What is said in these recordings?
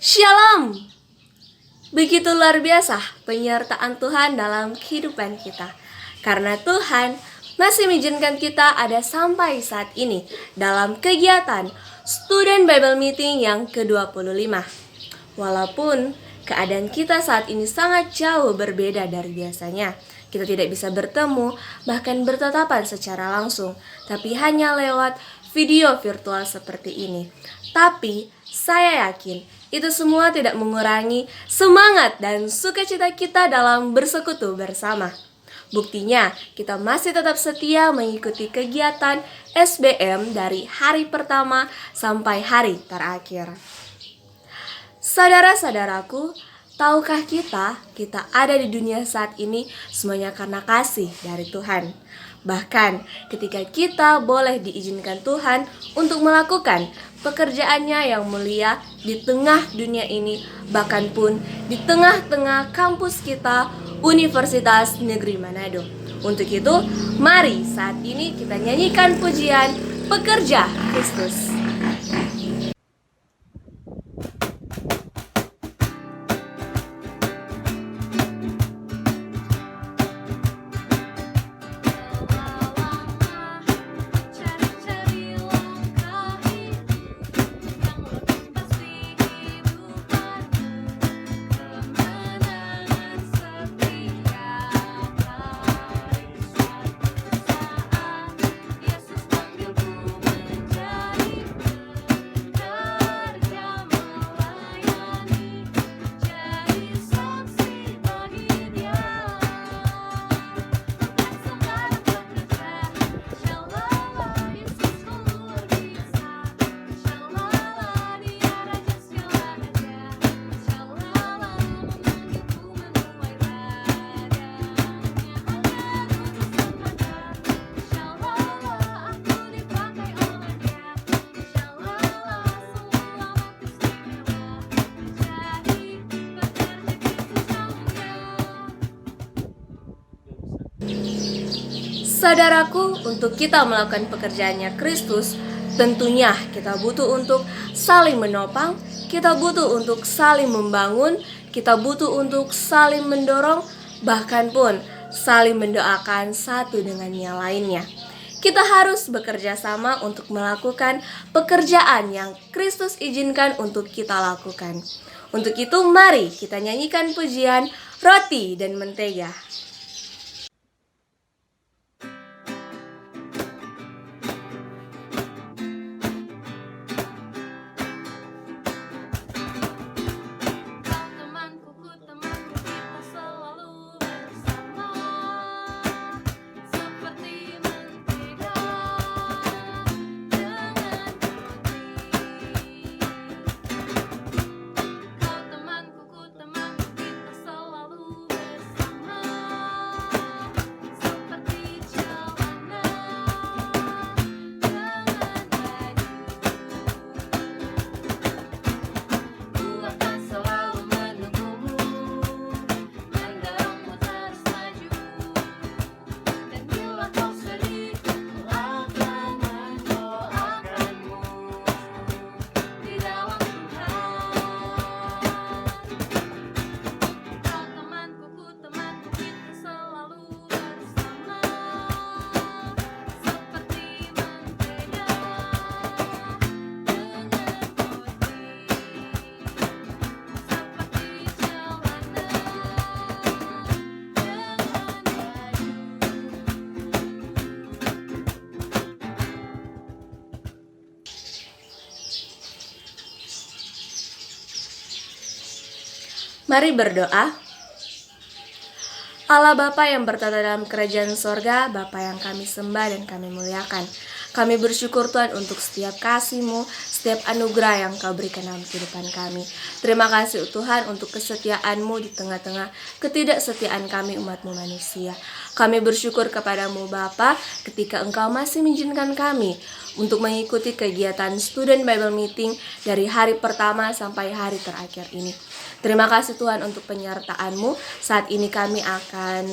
Shalom. Begitu luar biasa penyertaan Tuhan dalam kehidupan kita. Karena Tuhan masih mengizinkan kita ada sampai saat ini dalam kegiatan Student Bible Meeting yang ke-25. Walaupun keadaan kita saat ini sangat jauh berbeda dari biasanya. Kita tidak bisa bertemu, bahkan bertatapan secara langsung, tapi hanya lewat video virtual seperti ini. Tapi saya yakin itu semua tidak mengurangi semangat dan sukacita kita dalam bersekutu bersama. Buktinya, kita masih tetap setia mengikuti kegiatan SBM dari hari pertama sampai hari terakhir. Saudara-saudaraku, tahukah kita ada di dunia saat ini semuanya karena kasih dari Tuhan. Bahkan ketika kita boleh diizinkan Tuhan untuk melakukan pekerjaannya yang mulia di tengah dunia ini, bahkan pun di tengah-tengah kampus kita, Universitas Negeri Manado. Untuk itu, mari saat ini kita nyanyikan pujian Pekerja Kristus. Saudaraku, untuk kita melakukan pekerjaannya Kristus, tentunya kita butuh untuk saling menopang, kita butuh untuk saling membangun, kita butuh untuk saling mendorong, bahkan pun saling mendoakan satu dengan yang lainnya. Kita harus bekerja sama untuk melakukan pekerjaan yang Kristus izinkan untuk kita lakukan. Untuk itu, mari kita nyanyikan pujian Roti dan Mentega. Mari berdoa. Allah Bapa yang bertata dalam kerajaan sorga, Bapa yang kami sembah dan kami muliakan. Kami bersyukur Tuhan untuk setiap kasih-Mu, setiap anugerah yang Kau berikan dalam kehidupan kami. Terima kasih Tuhan untuk kesetiaan-Mu di tengah-tengah ketidaksetiaan kami umat-Mu manusia. Kami bersyukur kepadamu Bapa ketika Engkau masih mengizinkan kami untuk mengikuti kegiatan Student Bible Meeting dari hari pertama sampai hari terakhir ini. Terima kasih Tuhan untuk penyertaan-Mu. Saat ini kami akan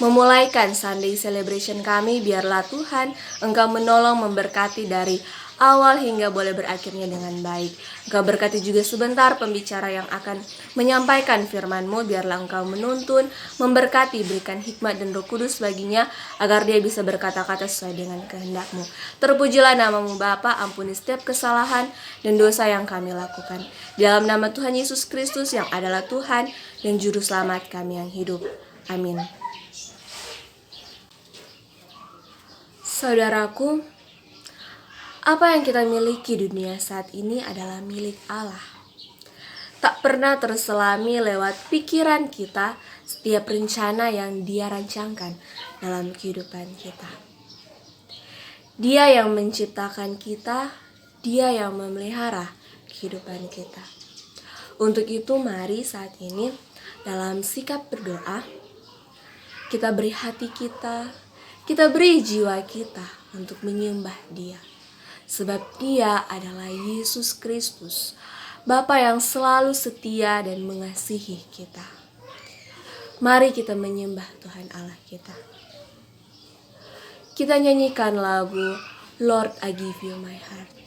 memulaikan Sunday celebration kami. Biarlah Tuhan Engkau menolong memberkati dari awal hingga boleh berakhirnya dengan baik. Engkau berkati juga sebentar pembicara yang akan menyampaikan firman-Mu. Biarlah Engkau menuntun, memberkati, berikan hikmat dan Roh Kudus baginya agar dia bisa berkata-kata sesuai dengan kehendak-Mu. Terpujilah nama-Mu Bapa, ampuni setiap kesalahan dan dosa yang kami lakukan. Di dalam nama Tuhan Yesus Kristus yang adalah Tuhan dan Juru Selamat kami yang hidup. Amin. Saudaraku, apa yang kita miliki di dunia saat ini adalah milik Allah. Tak pernah terselami lewat pikiran kita setiap rencana yang Dia rancangkan dalam kehidupan kita. Dia yang menciptakan kita, Dia yang memelihara kehidupan kita. Untuk itu mari saat ini dalam sikap berdoa, kita beri hati kita beri jiwa kita untuk menyembah Dia. Sebab Dia adalah Yesus Kristus, Bapa yang selalu setia dan mengasihi kita. Mari kita menyembah Tuhan Allah kita. Kita nyanyikan lagu Lord, I Give You My Heart.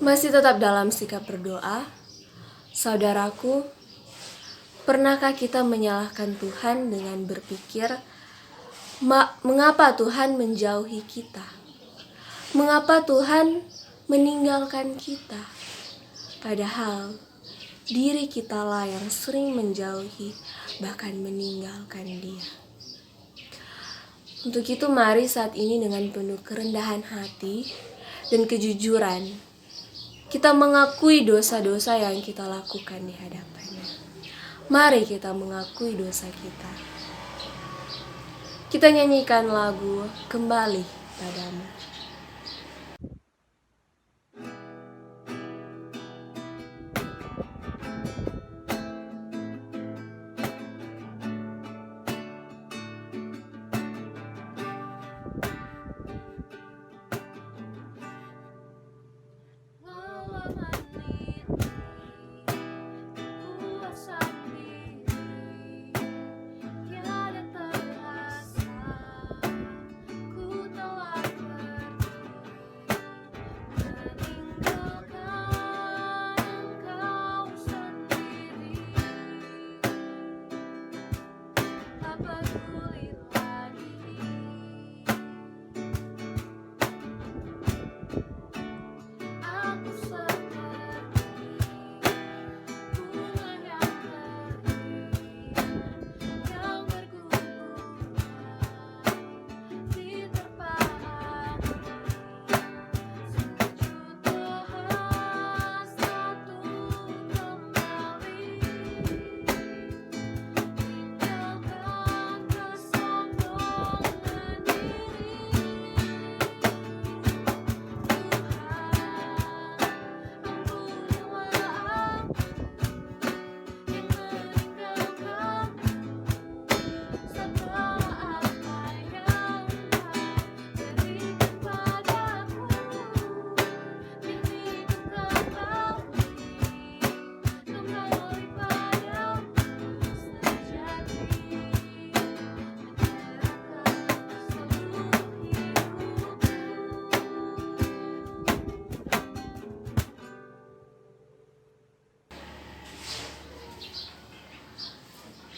Masih tetap dalam sikap berdoa, saudaraku, pernahkah kita menyalahkan Tuhan dengan berpikir, mengapa Tuhan menjauhi kita? Mengapa Tuhan meninggalkan kita? Padahal diri kitalah yang sering menjauhi, bahkan meninggalkan Dia. Untuk itu mari saat ini dengan penuh kerendahan hati dan kejujuran, kita mengakui dosa-dosa yang kita lakukan di hadapannya. Mari kita mengakui dosa kita. Kita nyanyikan lagu Kembali Padamu. Tiada terasa, ku telah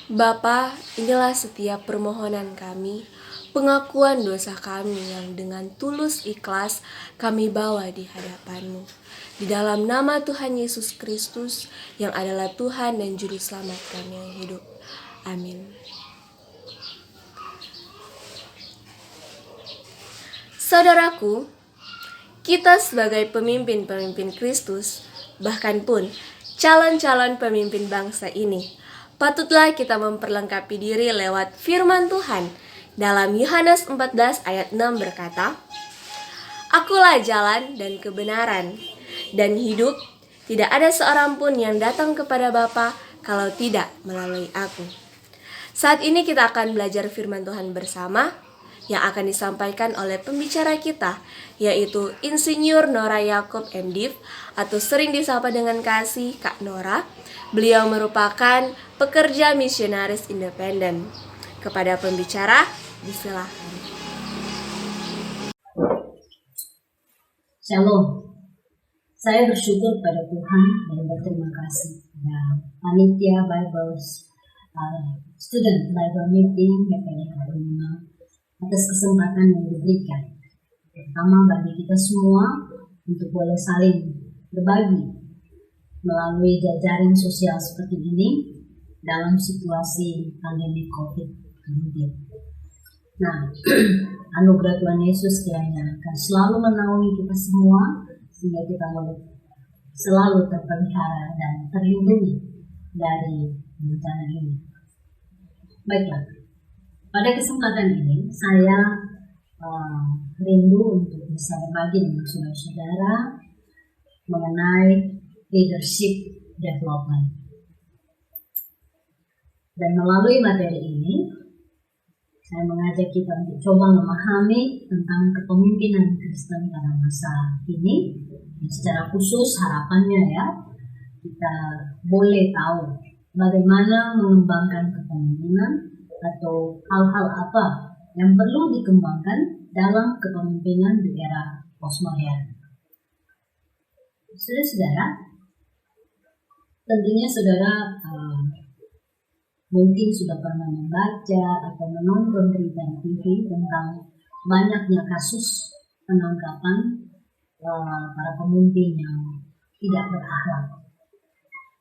Bapa, inilah setiap permohonan kami, pengakuan dosa kami yang dengan tulus ikhlas kami bawa di hadapan-Mu. Di dalam nama Tuhan Yesus Kristus yang adalah Tuhan dan Juru Selamat kami yang hidup. Amin. Saudaraku, kita sebagai pemimpin-pemimpin Kristus, bahkan pun calon-calon pemimpin bangsa ini, patutlah kita memperlengkapi diri lewat firman Tuhan. Dalam Yohanes 14 ayat 6 berkata, "Akulah jalan dan kebenaran dan hidup, tidak ada seorang pun yang datang kepada Bapa kalau tidak melalui aku." Saat ini kita akan belajar firman Tuhan bersama yang akan disampaikan oleh pembicara kita, yaitu Insinyur Nora Yaakob MDiv atau sering disapa dengan kasih Kak Nora. Beliau merupakan pekerja misionaris independen. Kepada pembicara, disilahkan. Shalom. Saya bersyukur pada Tuhan dan berterima kasih pada panitia Bible Student Bible Meeting PPK Unima atas kesempatan yang diberikan, terutama bagi kita semua untuk boleh saling berbagi melalui jejaring sosial seperti ini dalam situasi pandemi COVID-19. Nah, anugerah Tuhan Yesus kiranya akan selalu menaungi kita semua sehingga kita boleh selalu terpelihara dan terlindungi dari bencana ini. Baiklah, pada kesempatan ini saya rindu untuk bisa berbagi dengan saudara-saudara mengenai leadership development. Dan melalui materi ini, saya mengajak kita untuk coba memahami tentang kepemimpinan Kristen pada masa ini. Dan secara khusus harapannya ya, kita boleh tahu bagaimana mengembangkan kepemimpinan atau hal-hal apa yang perlu dikembangkan dalam kepemimpinan di era postmodern. Saudara-saudara, tentunya saudara mungkin sudah pernah membaca atau menonton berita TV tentang banyaknya kasus penangkapan para pemimpin yang tidak berakhlak.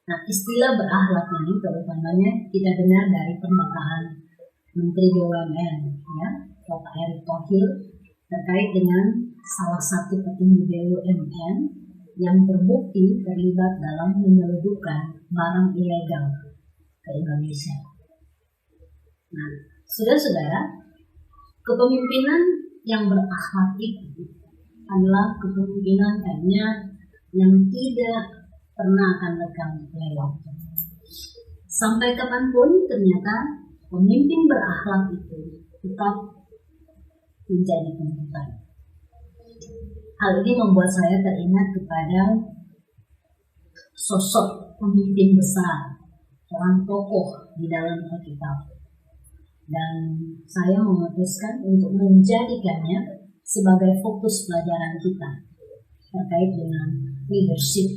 Nah, istilah berakhlak ini terutamanya kita dengar dari pernyataan Menteri BUMN, ya, Bapak Erick Thohir, terkait dengan salah satu petinggi BUMN yang terbukti terlibat dalam menyelundupkan barang ilegal ke Indonesia. Nah, saudara-saudara, kepemimpinan yang berakhlak itu adalah kepemimpinan yang tidak pernah akan lekang oleh waktu. Sampai kapanpun ternyata pemimpin berakhlak itu tetap menjadi tuntutan. Hal ini membuat saya teringat kepada sosok pemimpin besar, seorang tokoh di dalam Alkitab. Dan saya memutuskan untuk menjadikannya sebagai fokus pelajaran kita terkait dengan leadership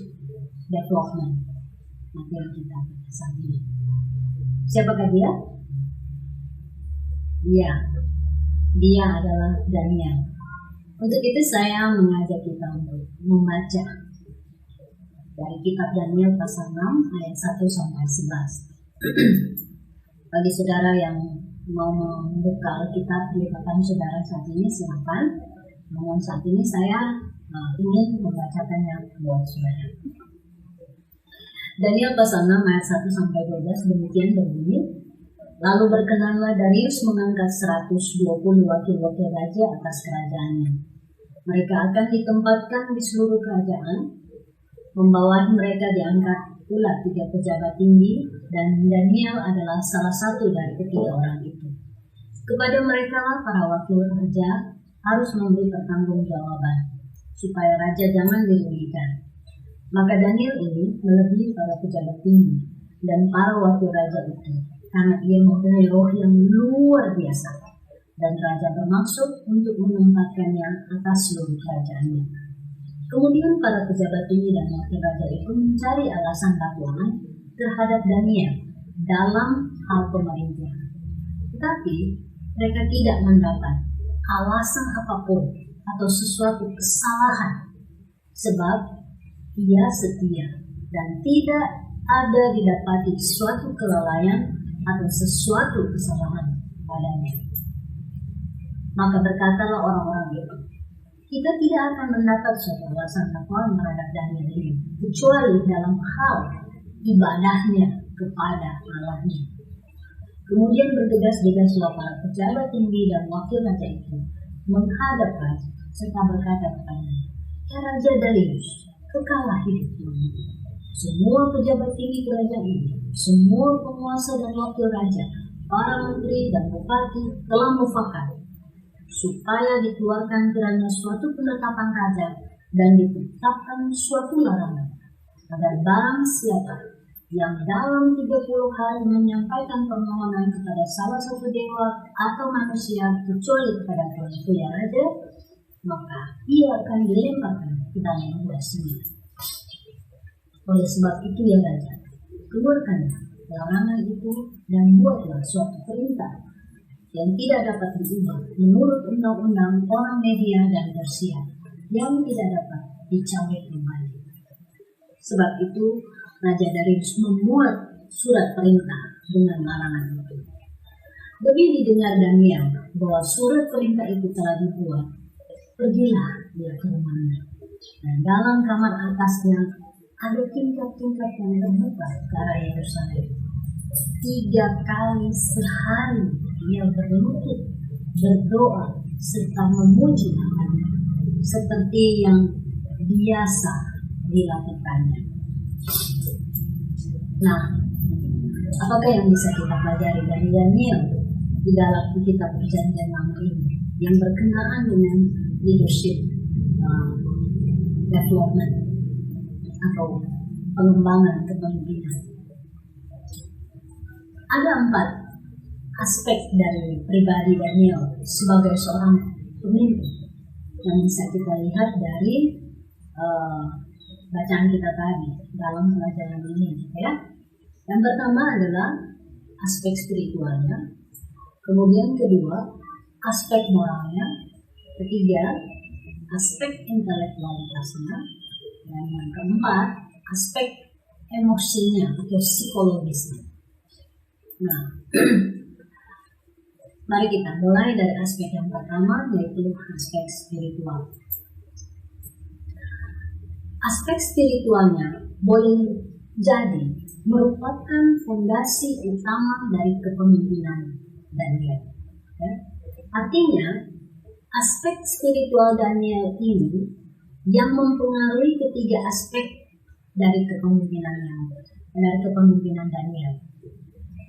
development materi kita saat ini. Siapakah dia? Dia adalah Daniel. Untuk itu saya mengajak kita untuk membaca dari kitab Daniel pasal 6 ayat 1 sampai 11. Bagi saudara yang mau membuka Alkitab di depan saudara saat ini silakan. Namun saat ini saya ingin membacakannya buat saudara. Daniel pasal 6 ayat 1 sampai 12 demikian berbunyi. Lalu berkenanlah Darius mengangkat 120 wakil-wakil raja atas kerajaannya. Mereka akan ditempatkan di seluruh kerajaan. Membawahi mereka diangkat pula 3 pejabat tinggi, dan Daniel adalah salah satu dari ketiga orang itu. Kepada mereka lah para wakil raja harus memberi pertanggungjawaban, supaya raja jangan dirugikan. Maka Daniel ini melebihi para pejabat tinggi dan para wakil raja itu, karena ia mempunyai roh yang luar biasa, dan raja bermaksud untuk menempatkannya atas seluruh kerajaannya. Kemudian para pejabat tinggi dan wakil raja itu mencari alasan dakwahan terhadap Daniel dalam hal pemerintahan. Tetapi mereka tidak mendapat alasan apapun atau sesuatu kesalahan, sebab ia setia dan tidak ada didapati suatu kelalaian atau sesuatu kesalahan padanya. Maka berkatalah orang-orang itu, kita tidak akan mendapat suatu alasan dakwaan terhadap Daniel ini, kecuali dalam hal ibadahnya kepada Allahnya. Kemudian bergegas-gegaslah para pejabat tinggi dan wakil raja itu menghadap raja serta berkata kepadanya, "Ya Raja Darius, kekalah hidup Tuhan. Semua pejabat tinggi kerajaan ini, semua penguasa dan wakil raja, para menteri dan bupati telah mufakat supaya dikeluarkan kiranya suatu penetapan raja dan ditetapkan suatu larangan agar barang siapa yang dalam 30 hari menyampaikan permohonan kepada salah satu dewa atau manusia kecuali kepada Tuanku ya Raja, maka ia akan dilemparkan ke dalam gua singa. Oleh sebab itu ya Raja, keluarkanlah larangan itu dan buatlah suatu perintah yang tidak dapat diubah menurut undang-undang orang Media dan Persia yang tidak dapat dicabut kembali." Sebab itu Raja Darius membuat surat perintah dengan larangan itu. Begitu didengar Daniel bahwa surat perintah itu telah dibuat, pergilah dia ke rumahnya, dan dalam kamar atasnya ada tingkat-tingkat yang terbuka ke arah Yerusalem. 3 kali sehari dia berlutut, berdoa, serta memuji Allahnya, seperti yang biasa dilakukannya. Nah, apakah yang bisa kita pelajari dari Daniel di dalam kitab Perjanjian Lama ini yang berkenaan dengan leadership development atau pengembangan kepemimpinan? Ada 4 aspek dari pribadi Daniel sebagai seorang pemimpin yang bisa kita lihat dari bacaan kita tadi dalam pelajaran ini, ya. Yang pertama adalah aspek spiritualnya, kemudian kedua aspek moralnya, ketiga aspek intelektualitasnya, dan yang keempat aspek emosinya atau psikologisnya. Nah, mari kita mulai dari aspek yang pertama, yaitu aspek spiritual. Aspek spiritualnya boleh jadi merupakan fondasi utama dari kepemimpinan Daniel. Ya. Artinya, aspek spiritual Daniel ini yang mempengaruhi ketiga aspek dari kepemimpinan Daniel.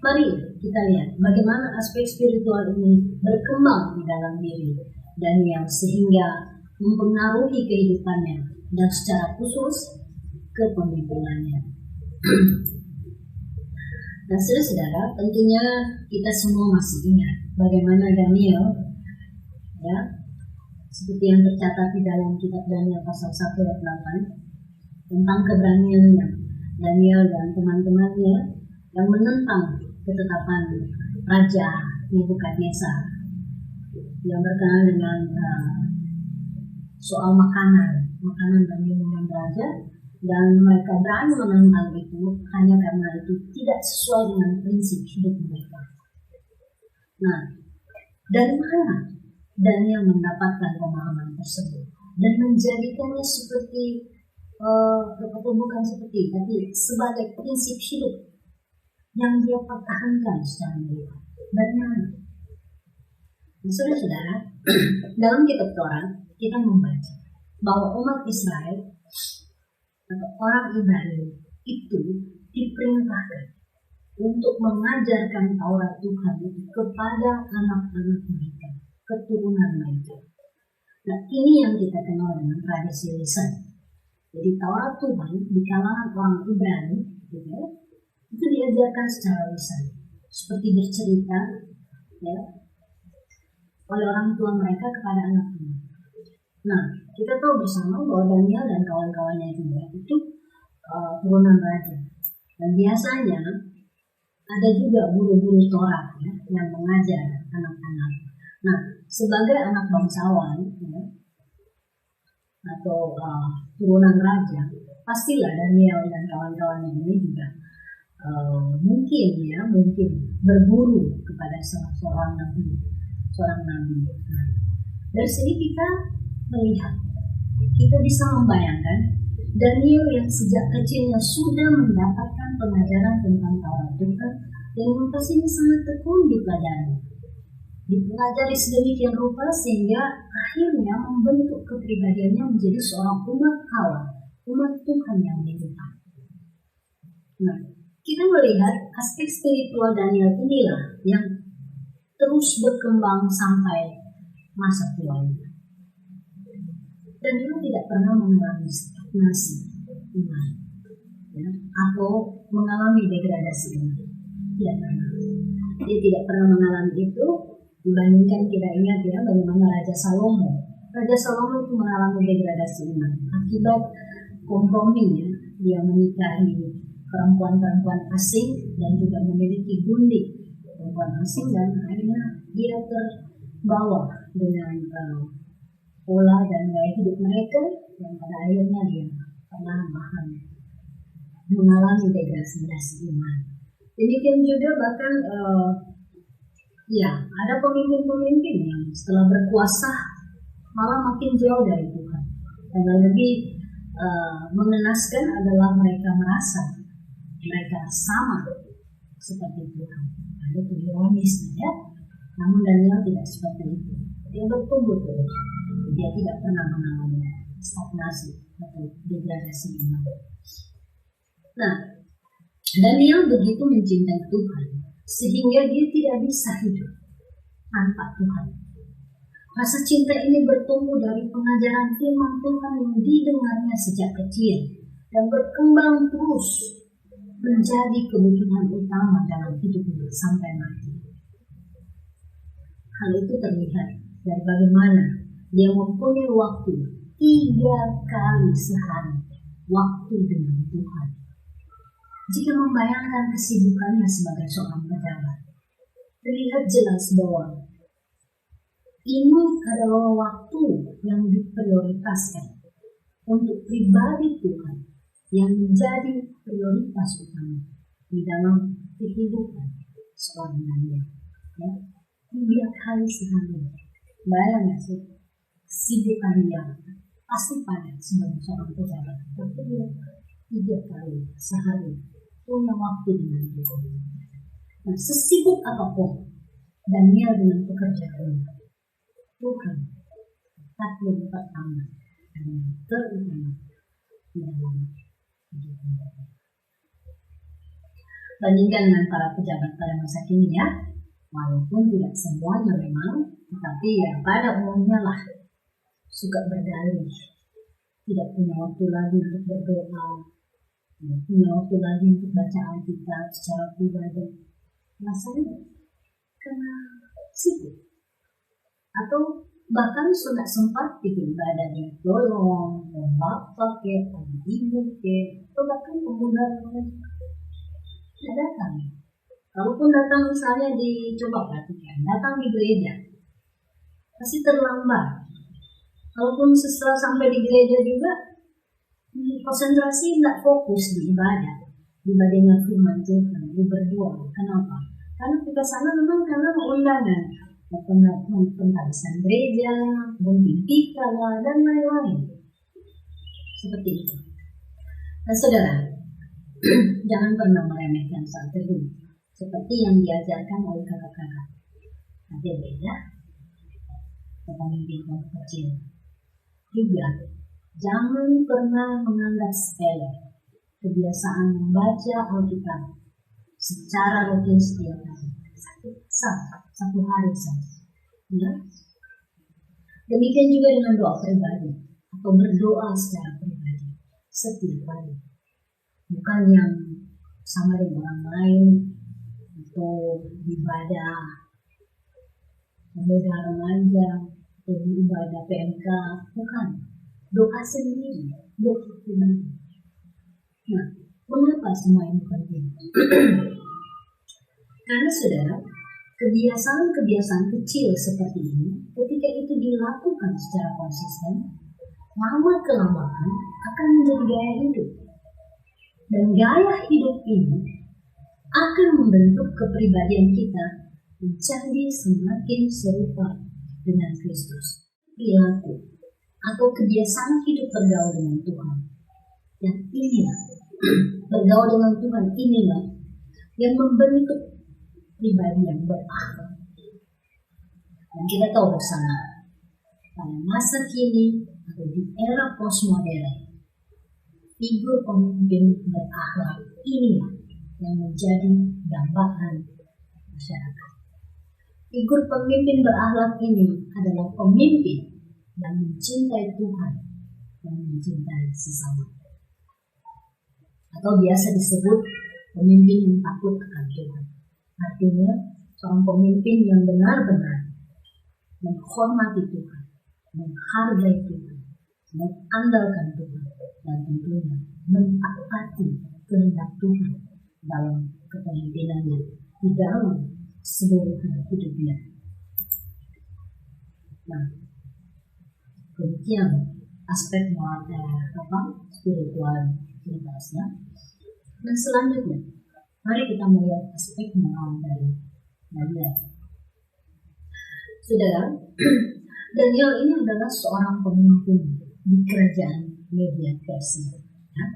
Mari kita lihat bagaimana aspek spiritual ini berkembang di dalam diri Daniel sehingga mempengaruhi kehidupannya dan secara khusus kepemimpinannya. Nah, saudara-saudara, tentunya kita semua masih ingat bagaimana Daniel, ya, seperti yang tercatat di dalam kitab Daniel pasal 1 ayat 8 tentang keberaniannya Daniel dan teman-temannya yang menentang ketetapan Raja Nebukadnezar yang berkenaan dengan soal makanan dan minuman raja, dan mereka berani menentang itu hanya karena itu tidak sesuai dengan prinsip hidup mereka. Nah, dari mana Daniel mendapatkan pemahaman tersebut dan menjadikannya seperti bukan seperti, tapi sebagai prinsip hidup yang dia pertahankan secara hidup? Dari mana? Nah, saudara-saudara, dalam kitab Torah kita membaca bahwa umat Israel atau orang Ibrani itu diperintahkan untuk mengajarkan Taurat Tuhan itu kepada anak-anak mereka, keturunan mereka. Nah, ini yang kita kenal dengan tradisi lisan. Jadi Taurat Tuhan di kalangan orang Ibrani itu diajarkan secara lisan, seperti bercerita, ya, oleh orang tua mereka kepada anak-anak. Nah, kita tahu bersama bahwa Daniel dan kawan-kawannya juga itu turunan raja. Dan biasanya ada juga guru-guru Torah ya, yang mengajar anak-anak. Nah, sebagai anak bangsawan ya, atau turunan raja, pastilah Daniel dan kawan-kawannya ini juga mungkin berguru kepada seorang nabi. Nah, dari sini kita melihat, kita bisa membayangkan Daniel yang sejak kecilnya sudah mendapatkan pengajaran tentang Taurat Tuhan dan yang pastinya sangat tekun dipelajari sedemikian rupa sehingga akhirnya membentuk kepribadiannya menjadi seorang umat Allah, umat Tuhan yang dibentuk. Nah, kita melihat aspek spiritual Daniel inilah yang terus berkembang sampai masa tuanya. Daniel tidak pernah mengalami stagnasi iman, ya, atau mengalami degradasi iman. Tidak pernah. Dia tidak pernah mengalami itu. Dibandingkan kita ingat ya bagaimana Raja Salomo. Raja Salomo itu mengalami degradasi iman akibat komprominya. Dia menikahi perempuan-perempuan asing dan juga memiliki gundik perempuan asing, dan akhirnya dia terbawa dengan pola dan gaya hidup mereka, dan pada akhirnya dia perlahan-lahan mengalami degradasi iman. Demikian juga bahkan ada pemimpin-pemimpin yang setelah berkuasa malah makin jauh dari Tuhan. Dan yang lebih mengenaskan adalah mereka merasa mereka sama seperti Tuhan. Ada itu ironis ya. Namun Daniel tidak seperti itu. Dia bertumbuh terus. Dia tidak pernah mengalami stagnasi atau degradasi iman. Nah, Daniel begitu mencintai Tuhan sehingga dia tidak bisa hidup tanpa Tuhan. Rasa cinta ini bertumbuh dari pengajaran firman Tuhan yang didengarnya sejak kecil dan berkembang terus menjadi kebutuhan utama dalam hidupnya sampai mati. Hal itu terlihat dari bagaimana dia mempunyai waktu 3 kali sehari waktu dengan Tuhan. Jika membayangkan kesibukannya sebagai seorang pejabat, terlihat jelas bahwa ini adalah waktu yang diprioritaskan untuk pribadi Tuhan yang menjadi prioritas utama di dalam kehidupan seorang Daniel. Ya, 3 kali sehari. Bayangkan sih, kesibukan dia pasti padat sebagai seorang pejabat. Tapi dia 3 kali sehari punya waktu dengan Tuhan. Nah, sesibuk apapun Daniel dengan pekerjaannya, Tuhan tetap yang pertama dan yang terutama di dalam hidupnya. Bandingkan dengan para pejabat pada masa kini ya, walaupun tidak semuanya memang, tetapi ya pada umumnya lah suka berdalih, tidak punya waktu lagi untuk berdoa, tidak punya waktu lagi untuk baca Alkitab secara pribadi. Rasanya karena sibuk, atau bahkan sudah sempat bikin badannya bolong, bapak ke, ibu ke, atau bahkan pemuda tidak datang. Kalaupun datang misalnya coba perhatikan, datang di gereja pasti terlambat. Kalaupun setelah sampai di gereja juga konsentrasi tidak fokus di ibadah, dengan firman Tuhan, di berdoa. Kenapa? Karena kita sana memang karena undangan, pentabisan gereja, pembintikan dan lain-lain. Seperti itu. Nah saudara, jangan pernah meremehkan saat teduh, seperti yang diajarkan oleh kakak-kakak. Ada beda, pemimpin kelompok kecil. Juga, jangan pernah menganggap sepele kebiasaan membaca Alkitab secara rutin setiap hari. Satu hari saja. Ya. Demikian juga dengan doa pribadi atau berdoa secara pribadi setiap hari. Bukan yang sama dengan orang lain atau ibadah pemuda remaja atau ibadah PMK, bukan. Doa sendiri, doa pribadi. Nah, mengapa semua ini penting? Karena saudara, kebiasaan-kebiasaan kecil seperti ini, ketika itu dilakukan secara konsisten, lama-kelamaan akan menjadi gaya hidup. Dan gaya hidup ini akan membentuk kepribadian kita menjadi semakin serupa dengan Kristus. Perilaku atau kebiasaan hidup bergaul dengan Tuhan. Yang inilah, bergaul dengan Tuhan inilah yang membentuk pribadi yang berakhlak. Dan kita tahu bersama, pada masa kini atau di era postmodern, figur pemimpin berakhlak inilah yang menjadi dambaan masyarakat. Figur pemimpin berakhlak ini adalah pemimpin yang mencintai Tuhan dan mencintai sesama. Atau biasa disebut pemimpin yang takut akan Tuhan. Artinya seorang pemimpin yang benar-benar menghormati Tuhan, menghargai Tuhan, mengandalkan Tuhan, dan tentunya mentaati kehendak Tuhan dalam kepemimpinannya di dalam seluruh hidupnya. Nah, demikian aspek moral spiritualitasnya. Dan selanjutnya, mari kita melihat aspek moral dari Daniel. Saudara, Daniel ini adalah seorang pemimpin di kerajaan Media Persia. Ya,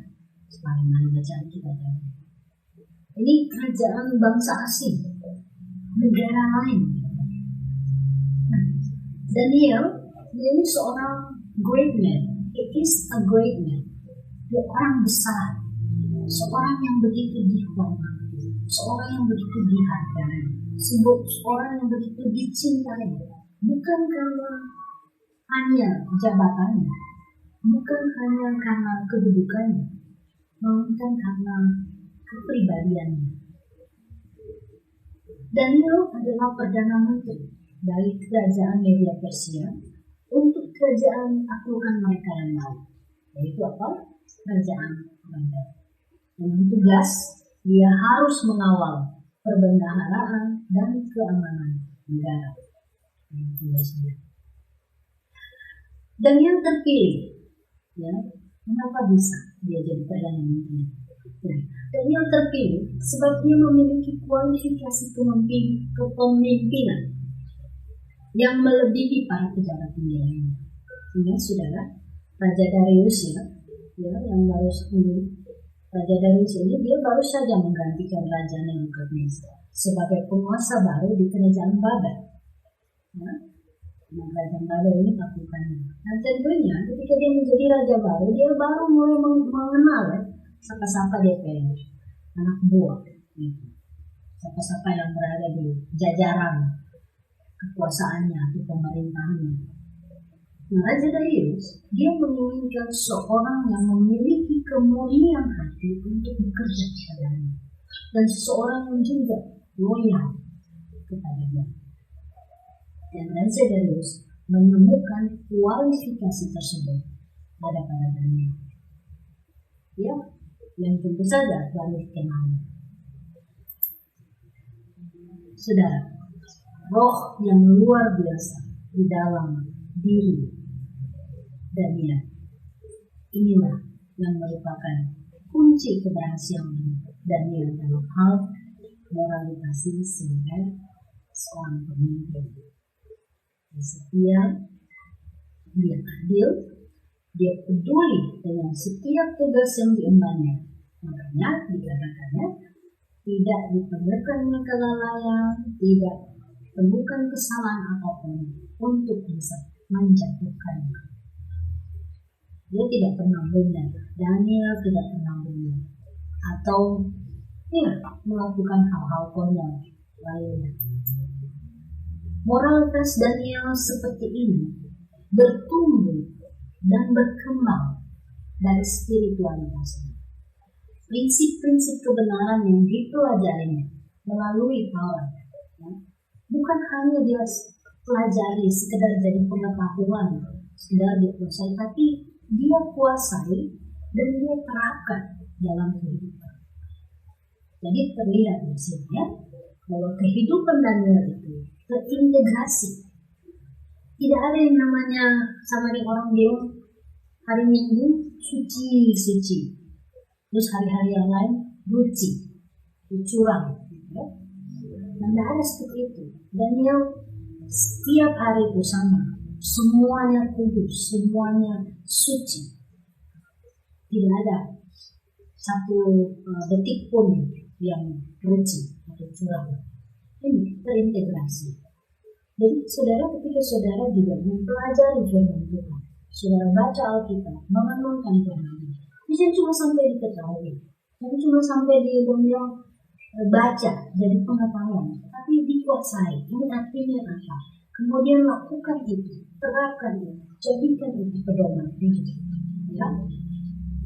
sebagaimana bacaan kita tadi. Ini kerajaan bangsa asing, negara lain. Nah, Daniel ini seorang great man. He is a great man. Dia orang besar, seorang yang begitu dihormati, seorang yang begitu dihargai, seorang yang begitu dicintai. Bukan karena hanya jabatannya, bukan hanya karena kedudukannya, melainkan karena kepribadiannya. Daniel adalah Perdana Menteri dari kerajaan Media Persia untuk kerajaan taklukan mereka yang lain, yaitu apa? Kerajaan Babel. Dengan tugas dia harus mengawal perbendaharaan dan keamanan negara. Daniel terpilih, ya. Mengapa bisa dia jadi Perdana Menteri? Daniel terpilih sebab dia memiliki kualifikasi kepemimpinan yang melebihi para pejabat tinggi lainnya. Ingat saudara, Raja Darius yang baru ini, Raja Darius ini dia baru saja menggantikan Raja Nebukadnezar sebagai penguasa baru di kerajaan Babel. Ya, kerajaan Babel ini taklukannya. Dan tentunya ketika dia menjadi raja baru, dia baru mulai mengenal siapa-siapa DPR, anak buah, siapa-siapa yang berada di jajaran kekuasaannya atau pemerintahannya. Nah, Raja Darius dia menginginkan seorang yang memiliki kemuliaan hati untuk bekerja kepadanya, dan seseorang yang juga loyal kepadanya. Dan Raja Darius menemukan kualifikasi tersebut pada Daniel. Ya, yang tentu saja telah dikenalnya. Saudara, roh yang luar biasa di dalam diri Daniel inilah yang merupakan kunci keberhasilan Daniel dalam hal moralitas sebagai seorang pemimpin. Dia setia, dia adil, dia peduli dengan setiap tugas yang diembannya. Makanya dikatakannya tidak diperlukannya kelalaian, tidak temukan kesalahan apapun untuk bisa menjatuhkannya. Dia tidak pernah benar, Daniel tidak pernah benar, atau melakukan hal-hal konyol lainnya. Moralitas Daniel seperti ini bertumbuh dan berkembang dari spiritualitasnya. Prinsip-prinsip kebenaran yang dipelajarinya melalui Taurat, bukan hanya dia pelajari sekedar jadi pengetahuan, sekedar dikuasai, tapi dia kuasai dan dia terapkan dalam kehidupan. Jadi terlihat di sini bahwa kehidupan Daniel itu terintegrasi. Tidak ada yang namanya sama dengan orang bilang hari Minggu suci, terus hari-hari yang lain ruci, curang. Ya. Dan tidak ada seperti itu. Daniel setiap hari itu sama, semuanya kudus, semuanya suci. Tidak ada satu detik pun yang ruci atau curang. Ini terintegrasi. Jadi saudara, ketika saudara juga mempelajari firman Tuhan, saudara baca Alkitab, mengenalkan Tuhan, jangan cuma sampai diketahui, jangan cuma sampai di dunia baca jadi pengetahuan, tapi dikuasai. Ini artinya apa? Kemudian lakukan itu, terapkan itu, jadikan itu pedoman hidup. Ya,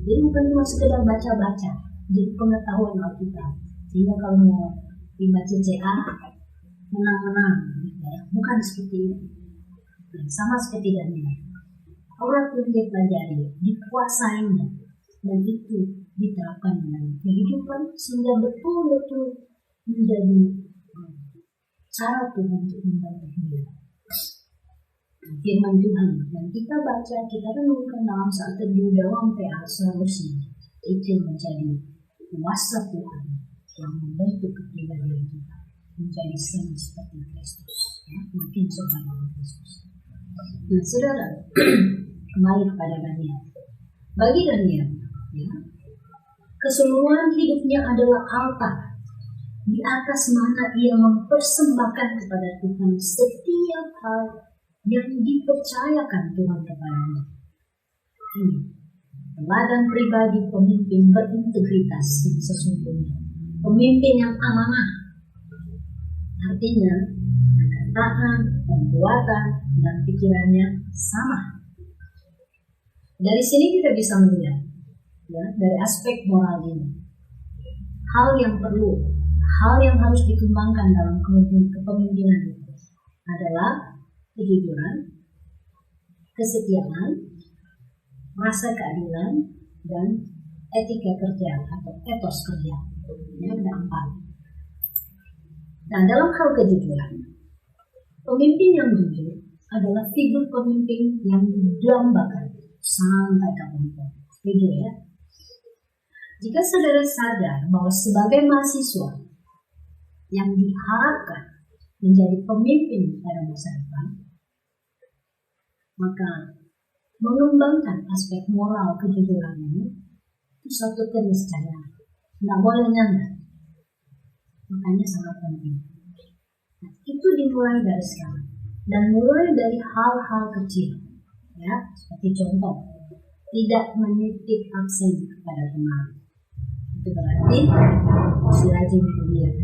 jadi bukan cuma sekedar baca-baca, jadi pengetahuan Alkitab. Sehingga kalau mau dibaca CA, menang-menang, ya. Bukan seperti itu. Nah, sama seperti Daniel. Aurat yang dia pelajari, dikuasainya, dan itu diterapkan dalam kehidupan sehingga betul-betul menjadi cara Tuhan untuk membantu dia. Firman Tuhan yang kita baca, kita renungkan dalam saat teduh dalam PA seharusnya itu menjadi kuasa Tuhan yang membentuk kepribadian kita menjadi sama seperti Kristus, ya, makin serupa dengan Kristus. Nah, saudara, kembali kepada Daniel. Bagi Daniel, ya, keseluruhan hidupnya adalah altar di atas mana ia mempersembahkan kepada Tuhan setiap hal yang dipercayakan Tuhan kepadanya. Ini teladan pribadi pemimpin berintegritas yang sesungguhnya, pemimpin yang amanah. Artinya perkataan, perbuatan, dan pikirannya sama. Dari sini kita bisa melihat, ya, dari aspek moral ini, hal yang perlu, hal yang harus dikembangkan dalam kepemimpinan itu adalah kejujuran, kesetiaan, rasa keadilan, dan etika kerja atau etos kerja. Ya, ada 4. Nah, dalam hal kejujuran, pemimpin yang jujur adalah figur pemimpin yang didambakan sampai kapanpun. Setuju ya? Jika saudara sadar bahwa sebagai mahasiswa yang diharapkan menjadi pemimpin pada masa depan, maka mengembangkan aspek moral kejujuran ini itu satu keniscayaan, tidak boleh nyanda. Makanya sangat penting. Nah, itu dimulai dari sekarang dan mulai dari hal-hal kecil, ya, seperti contoh tidak menitik aksen kepada teman. Itu berarti si rajin kuliah.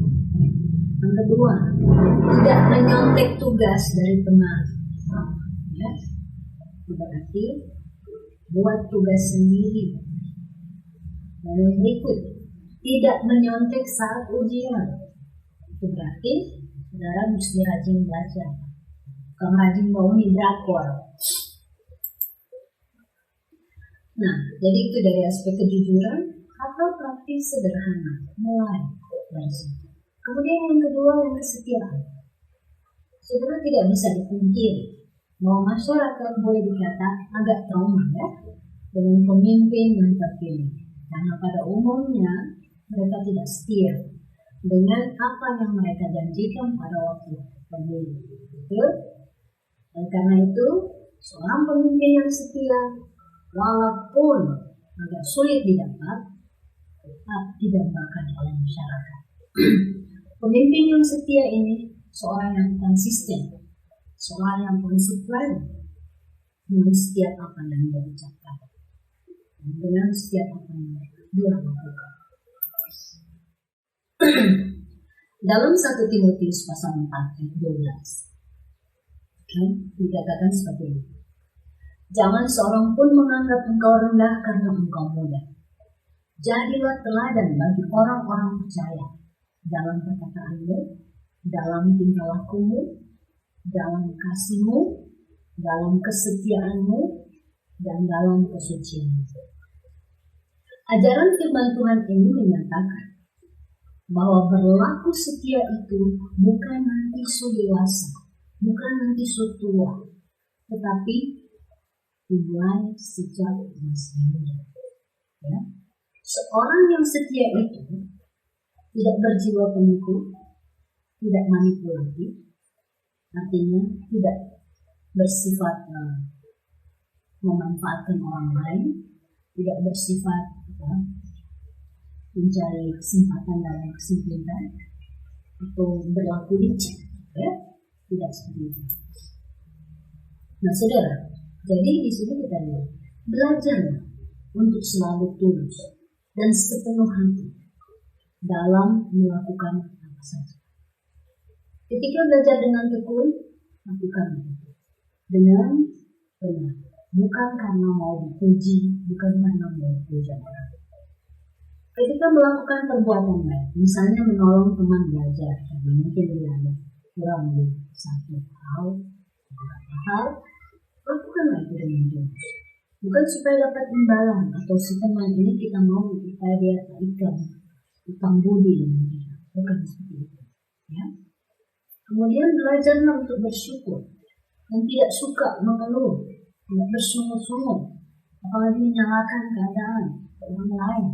Yang kedua, tidak menyontek tugas dari teman. Ya, itu berarti buat tugas sendiri. Dan yang berikut, tidak menyontek saat ujian. Itu berarti saudara mesti rajin belajar, bukan rajin bangunin drakor. Nah, jadi itu dari aspek kejujuran atau praktis sederhana, mulai dari situ. Kemudian yang kedua, yang kesetiaan. Saudara tidak bisa dipungkiri bahwa masyarakat boleh dikata agak trauma, ya, dengan pemimpin yang terpilih, karena pada umumnya mereka tidak setia dengan apa yang mereka janjikan pada waktu pemilu. Betul? Dan karena itu, seorang pemimpin yang setia, walaupun agak sulit didapat, tetap didambakan oleh masyarakat. Pemimpin yang setia ini seorang yang konsisten, seorang yang konsekuen dengan setiap apa yang dia ucapkan, dengan setiap apa yang dia lakukan. Dalam 1 Timotius pasal 4 ayat 12 dikatakan seperti ini. Jangan seorang pun menganggap engkau rendah karena engkau muda. Jadilah teladan bagi orang-orang percaya dalam perkataanmu, dalam tingkah lakumu, dalam kasihmu, dalam kesetiaanmu, dan dalam kesucianmu. Ajaran firman Tuhan ini menyatakan bahwa berlaku setia itu bukan nanti su dewasa, bukan nanti su tua, tetapi dimulai sejak masih muda. Ya. Seorang yang setia itu tidak berjiwa penipu, tidak manipulatif, artinya tidak bersifat memanfaatkan orang lain, tidak bersifat mencari kesempatan dalam kesempitan atau berlaku licik, ya, tidak seperti itu. Nah, saudara, jadi di sini kita lihat belajarlah untuk selalu tulus dan sepenuh hati dalam melakukan apa saja. Ketika belajar dengan tekun, lakukan itu dengan benar, bukan karena mau dipuji, bukan karena mau dipuja orang. Ketika melakukan perbuatan baik, misalnya menolong teman belajar, karena mungkin dia ada kurang di satu hal, lakukanlah itu dengan tulus. Bukan supaya dapat imbalan atau si teman ini kita mau supaya dia utang budi dengan kita, bukan seperti itu. Ya. Kemudian belajarlah untuk bersyukur dan tidak suka mengeluh, tidak bersungut-sungut, apalagi menyalahkan keadaan orang lain.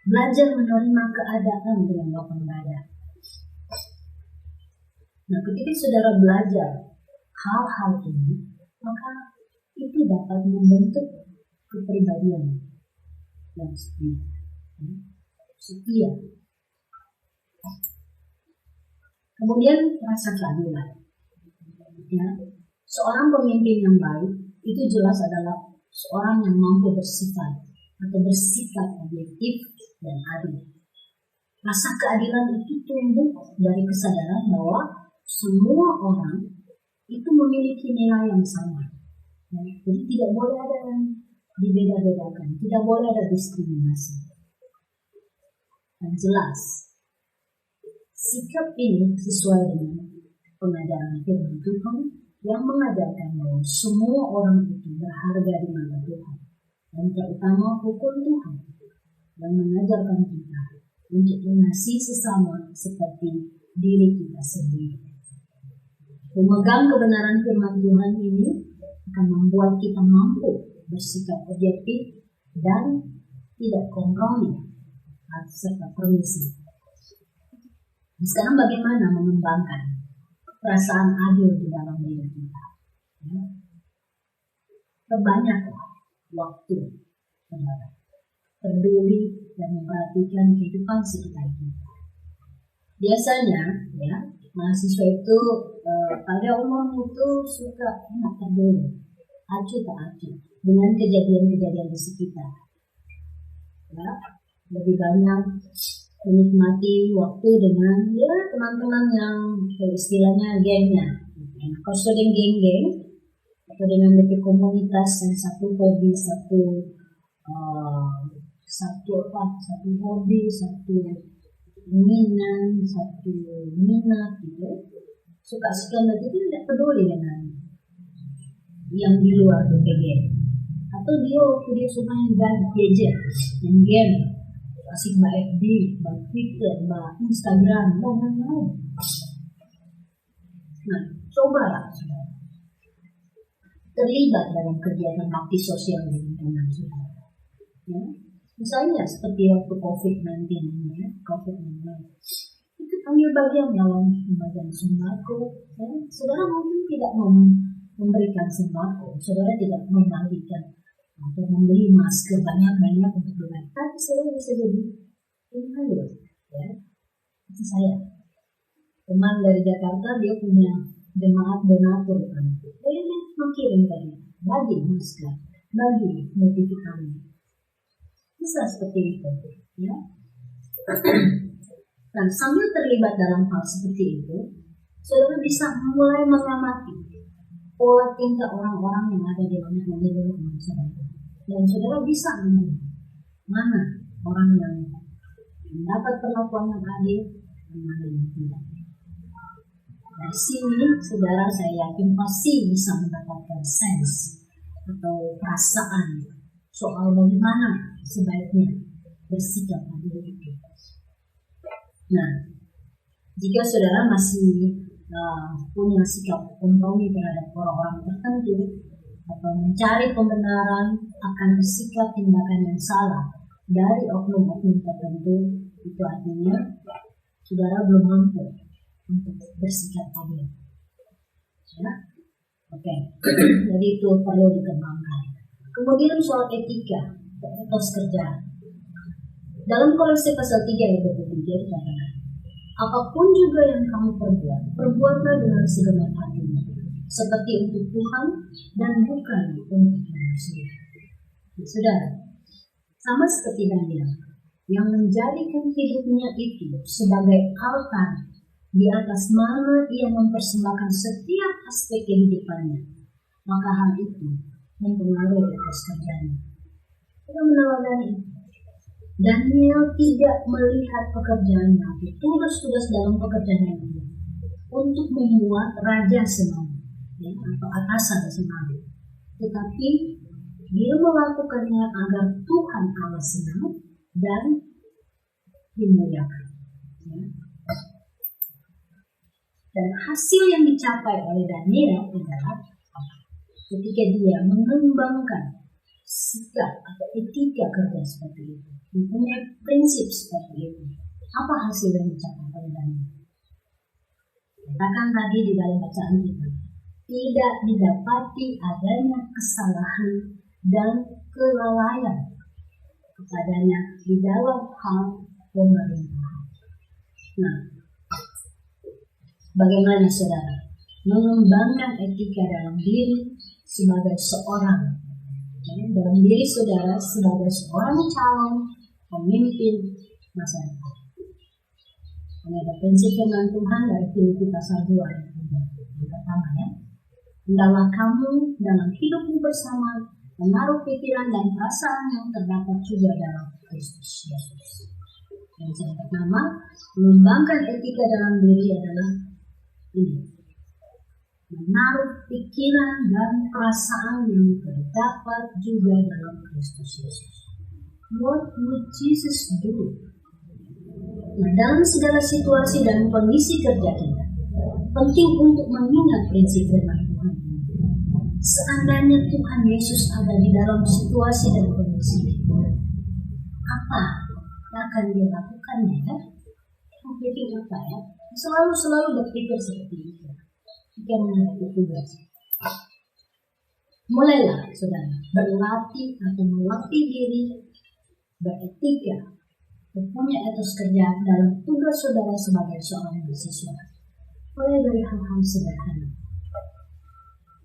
Belajar menerima keadaan dengan lapang dada. Nah, ketika saudara belajar hal-hal ini, maka itu dapat membentuk kepribadian yang setia. Kemudian rasa keadilan. Ya, seorang pemimpin yang baik itu jelas adalah seorang yang mampu bersifat atau bersikap objektif dan adil. Rasa keadilan itu tumbuh dari kesadaran bahwa semua orang itu memiliki nilai yang sama. Ya, jadi tidak boleh ada yang dibeda-bedakan, tidak boleh ada diskriminasi. Dan jelas, sikap ini sesuai dengan pengajaran firman Tuhan yang mengajarkan bahwa semua orang itu berharga di mata Tuhan, dan terutama hukum Tuhan yang mengajarkan kita untuk mengasihi sesama seperti diri kita sendiri. Memegang kebenaran firman Tuhan ini akan membuat kita mampu bersikap objektif dan tidak kompromi serta permisi. Sekarang bagaimana mengembangkan perasaan adil di dalam diri kita? Ya. Perbanyaklah waktu saudara, peduli dan memperhatikan kehidupan sekitar kita. Biasanya, ya, mahasiswa itu pada umumnya itu suka enak peduli, acuh tak acuh dengan kejadian-kejadian di sekitar. Ya, lebih banyak menikmati waktu dengan teman-teman yang istilahnya gengnya. Kalau sudah geng-geng atau dengan lebih komunitas yang satu hobi, satu hobi, satu minat gitu. Suka sekian itu tidak peduli dengan yang di luar BPG. Atau dia suka yang gadget, yang game, asik mbak FB, mbak Twitter, mbak Instagram, dan lain-lain. Nah, cobalah terlibat dalam kegiatan bakti sosial di lingkungan saudara. Ya, misalnya seperti waktu COVID-19 ini, itu ambil bagian dalam pembagian sembako. Ya, saudara mungkin tidak memberikan sembako, saudara tidak membagikan atau membeli masker banyak-banyak untuk berbagi, tapi saudara bisa jadi inhalur. Ya, itu saya teman dari Jakarta, dia punya jemaat donatur kan, dia mengirim tadi bagi masker, bagi multivitamin, bisa seperti itu, ya. Dan sambil terlibat dalam hal seperti itu, saudara bisa mulai mengamati pola tingkah orang-orang yang ada di lingkungan saudara, dan saudara bisa menilai mana orang yang mendapat perlakuan yang adil dan mana yang tidak. Dari sini, saudara, saya yakin pasti bisa mendapatkan sense atau perasaan soal bagaimana sebaiknya bersikap adil itu. Nah, jika saudara masih punya sikap kompromi terhadap orang-orang tertentu atau mencari pembenaran akan sikap tindakan yang salah dari oknum-oknum tertentu, itu artinya saudara belum mampu untuk bersikap adil. Ya? Oke. Jadi itu perlu dikembangkan. Kemudian soal etika, etos kerja. Dalam Kolose pasal 3 ayat 23 dikatakan, apapun juga yang kamu perbuat, perbuatlah dengan segenap hatimu, seperti untuk Tuhan dan bukan untuk manusia. Saudara, sama seperti Daniel yang menjadikan hidupnya itu sebagai altar di atas mana ia mempersembahkan setiap aspek kehidupannya, maka hal itu mempengaruhi etos kerjanya. Kita meneladani itu. Daniel tidak melihat pekerjaannya atau tugas-tugas dalam pekerjaannya itu untuk membuat raja senang, ya, atau atasan senang, tetapi dia melakukannya agar Tuhan Allah senang dan dimuliakan. Ya. Dan hasil yang dicapai oleh Daniel adalah ketika dia mengembangkan sikap atau etika kerja seperti itu, mempunyai prinsip seperti itu. Apa hasil yang dicapai oleh Daniel? Katakan tadi di dalam bacaan kita, tidak didapati adanya kesalahan dan kelalaian kepadanya di dalam hal pemerintahan. Nah, bagaimana saudara mengembangkan etika dalam diri sebagai seorang, dalam diri saudara sebagai seorang calon pemimpin masyarakat? Ini ada prinsip firman Tuhan dari Filipi pasal 2 ayat 3. Yang pertama, ya, hendaklah kamu dalam hidupmu bersama menaruh pikiran dan perasaan yang terdapat juga dalam Kristus Yesus. Yang pertama, mengembangkan etika dalam diri adalah ini, menaruh pikiran dan perasaan yang terdapat juga dalam Kristus Yesus. What would Jesus do? Nah, dalam segala situasi dan kondisi kerja kita, penting untuk mengingat prinsip firman Tuhan. Seandainya Tuhan Yesus ada di dalam situasi dan kondisi itu, apa yang akan dia lakukan, ya? Berpikir apa, ya? Selalu berpikir seperti itu. Jika menghadapi tugas, mulailah saudara berlatih atau melatih diri beretika, punya etos kerja dalam tugas saudara sebagai seorang mahasiswa. Mulai dari hal-hal sederhana.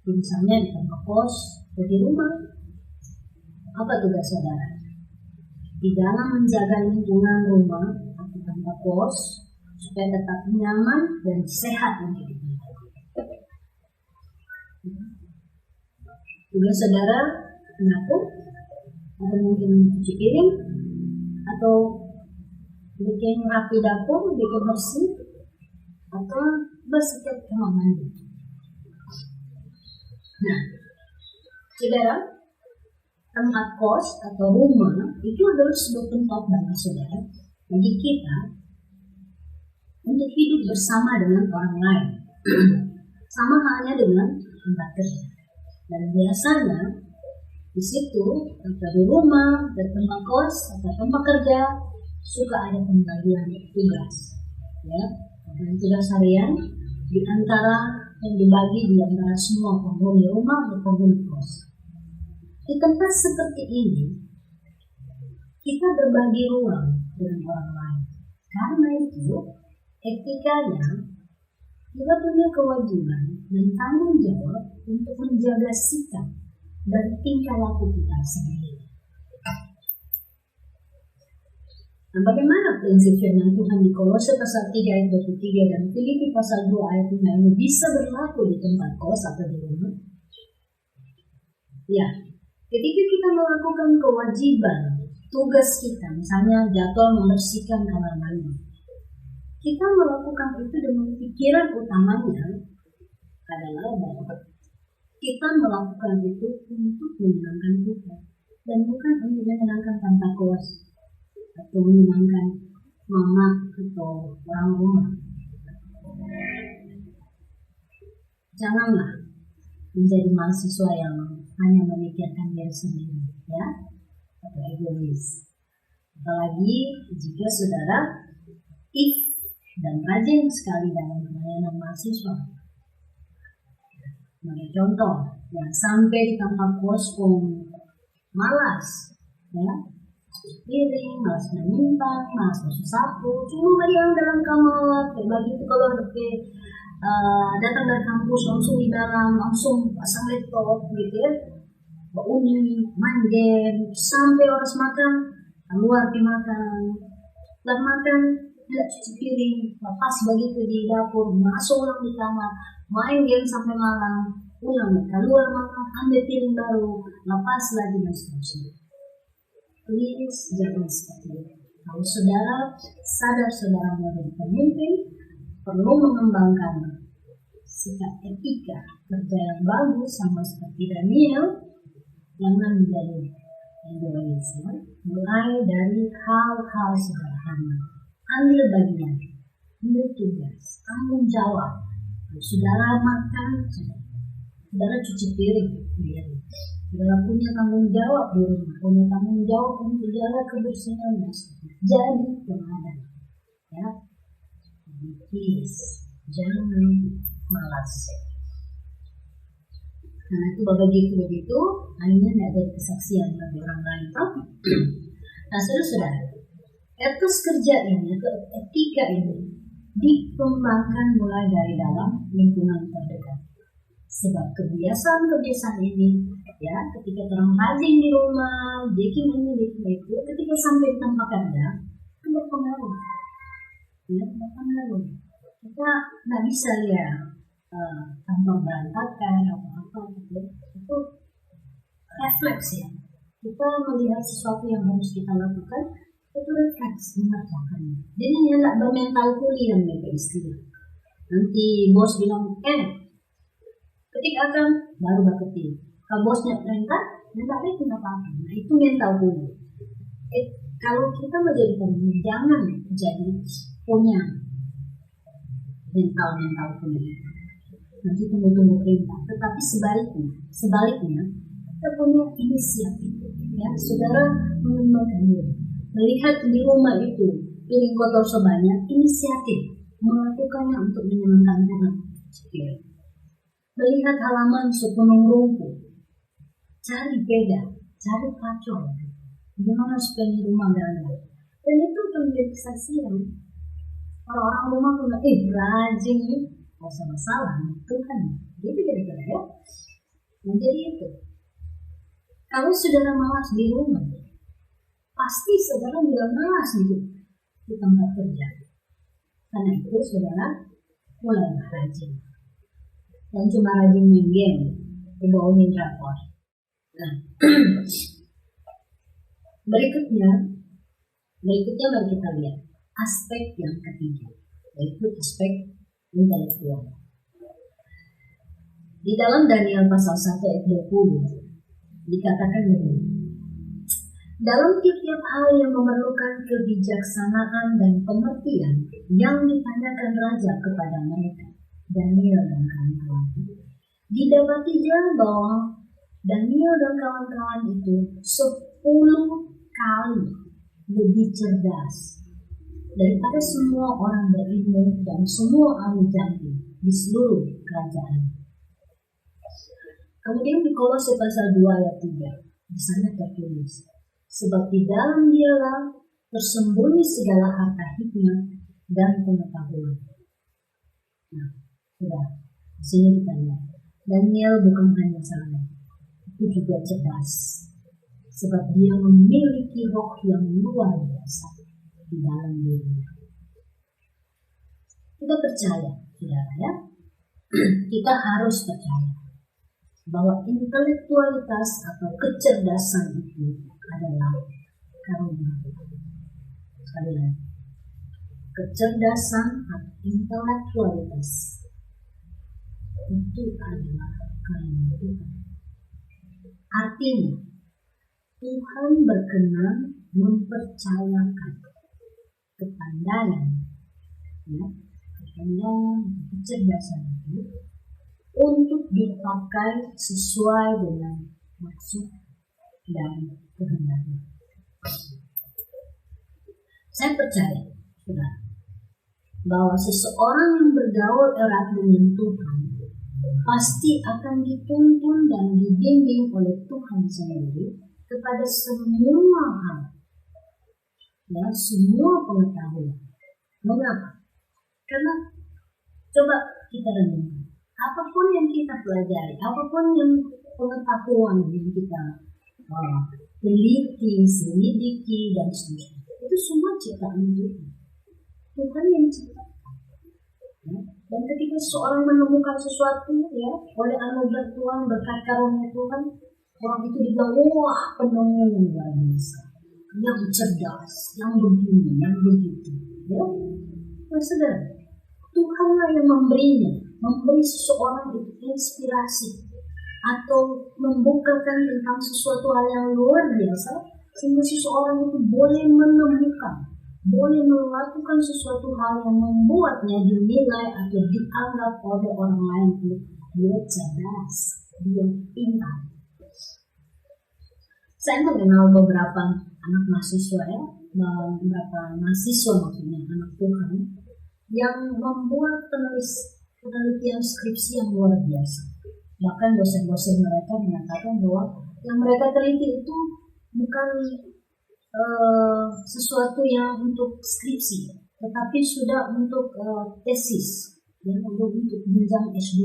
Misalnya di tempat kos atau di rumah. Apa tugas saudara? Di dalam menjaga lingkungan rumah atau tempat kos supaya tetap nyaman dan sehat untuk kita. Tugas saudara menyapu, atau mungkin mencuci piring, atau bikin rapi dapur, bikin bersih, atau bersihkan kamar mandi. Nah, saudara, tempat kos atau rumah itu adalah sebuah tempat bagi saudara, bagi kita untuk hidup bersama dengan orang lain. Sama halnya dengan tempat kerja. Dan biasanya di situ atau di rumah, di tempat kos atau tempat kerja suka ada pembagian tugas, ya, dan tugas harian di antara yang dibagi di antara semua penghuni rumah atau penghuni kos. Di tempat seperti ini kita berbagi ruang dengan orang lain. Karena itu etikanya kita punya kewajiban dan tanggung jawab untuk menjaga sikap dan tingkah laku kita sendiri. Nah, bagaimana prinsip firman Tuhan di Kolose pasal 3 ayat 23 dan Filipi pasal 2 ayat 5 ini bisa berlaku di tempat kos atau di rumah? Ya, ketika kita melakukan kewajiban, tugas kita, misalnya jadwal membersihkan kamar mandi, kita melakukan itu dengan pikiran utamanya adalah bahwa kita melakukan itu untuk menyenangkan Tuhan dan bukan untuk menyenangkan tempat kos atau menyenangkan mama atau orang rumah, janganlah menjadi mahasiswa yang hanya memikirkan diri sendiri, ya, atau egois. Apalagi jika saudara aktif dan rajin sekali dalam pelayanan mahasiswa. Sebagai contoh, yang sampai di tempat kos pun malas, ya, piring, malas menyimpang, malas basuh sapu, cuma yang dalam kamar, kayak begitu kalau datang dari kampus langsung di dalam, langsung pasang laptop gitu ya, uni, main game, sampai harus makan, keluar pergi makan, setelah makan, tidak cuci piring, lepas begitu di dapur, masuk ulang di kamar, main game sampai malam, ulang keluar makan, ambil piring baru, lepas lagi dan seterusnya. Please jangan seperti itu. Kalau saudara sadar saudara menjadi pemimpin, perlu mengembangkan sikap etika kerja yang bagus sama seperti Daniel. Jangan menjadi egois, ya. Mulai dari hal-hal sederhana. Ambil bagian, ambil tugas, tanggung jawab. Kalau saudara makan, saudara cuci piring, ya. Saudara punya tanggung jawab di rumah, punya tanggung jawab untuk jaga kebersihan, jadi teladan, ya. Please, jangan malas. Karena itu begitu, akhirnya tidak ada kesaksian bagi orang lain. Nah, saudara, etos kerja ini atau etika ini dikembangkan mulai dari dalam lingkungan terdekat. Sebab kebiasaan ini, ya, ketika orang rajin di rumah, bikin ini, bikin itu, ketika sampai di tempat kerja, itu berpengaruh. Ya, berpengaruh. Kita nggak bisa ya tanpa berantakan atau apa gitu. Itu refleks ya. Kita melihat sesuatu yang harus kita lakukan, itu refleks mengerjakannya. Jadi nggak bermental kuli yang mereka istilah. Nanti bos bilang, ketik akan baru berketik. Kalau bosnya perintah, nggak bikin apa-apa. Nah, itu mental kuli. Kalau kita menjadi pemimpin, jangan jadi punya mental kuli. Nanti tunggu perintah. Tetapi sebaliknya kita punya inisiatif. Ya, saudara mengembangkan diri. Melihat di rumah itu piring kotor sebanyak, inisiatif melakukannya untuk menyenangkan Tuhan. Melihat halaman sepenuh rumput, cari beda, cari kacau. Gimana supaya di rumah gagal? Dan itu menjadi kesaksian. Orang-orang rumah pun rajin nih, nggak usah masalah, Tuhan. Gitu kira-kira ya. Nah, jadi itu. Kalau saudara malas di rumah, pasti saudara juga malas di tempat kerja. Karena itu saudara mulai rajin. Dan cuma rajin main game, dibawain rapor. Nah, berikutnya mari kita lihat aspek yang ketiga, yaitu aspek intelektual. Di dalam Daniel pasal 1 ayat 20 dikatakan begini, dalam tiap hal yang memerlukan kebijaksanaan dan pengertian yang ditanyakan raja kepada mereka, Daniel dan kawan-kawan, didapati bahwa Daniel dan kawan-kawan itu 10 kali lebih cerdas daripada semua orang berilmu dan semua ahli jangkau di seluruh kerajaan. Kemudian di Kolose pasal 2 ayat 3, di sana tertulis, sebab di dalam dialah tersembunyi segala harta hikmat dan pengetahuan. Nah, sudah, di sini kita lihat, Daniel bukan hanya salah, itu juga cerdas. Sebab dia memiliki roh yang luar biasa di dalam dirinya. Kita percaya, saudara ya, kita harus percaya bahwa intelektualitas atau kecerdasan itu adalah karunia Tuhan. Sekali lagi, kecerdasan atau intelektualitas itu adalah karunia Tuhan. Artinya, Tuhan berkenan mempercayakan kepandaian, ya, kepandaian, kecerdasan itu untuk dipakai sesuai dengan maksud dan kehendaknya. Saya percaya, saudara, bahwa seseorang yang bergaul erat dengan Tuhan pasti akan dituntun dan dibimbing oleh Tuhan sendiri kepada semua hal, ya, semua pengetahuan. Mengapa? Karena coba kita renungkan, apapun yang kita pelajari, apapun yang pengetahuan yang kita teliti, selidiki dan seterusnya, itu semua ciptaan Tuhan. Tuhan yang ciptakan. Ya. Dan ketika seorang menemukan sesuatu, ya, oleh anugerah Tuhan, berkat karunia Tuhan, orang itu dibilang, wah, penemu yang luar biasa, yang cerdas, yang begini, yang begitu. Ya, saudara, Tuhanlah yang memberi seseorang itu inspirasi atau membukakan tentang sesuatu hal yang luar biasa, sehingga seseorang itu boleh menemukan, boleh melakukan sesuatu hal yang membuatnya dinilai atau dianggap oleh orang lain itu dia cerdas, dia pintar. Saya mengenal beberapa anak mahasiswa, ya, beberapa mahasiswa maksudnya anak Tuhan yang membuat penelitian skripsi yang luar biasa. Bahkan dosen-dosen mereka mengatakan bahwa yang mereka teliti itu bukan sesuatu yang untuk skripsi, tetapi sudah untuk tesis, yang untuk jenjang S2.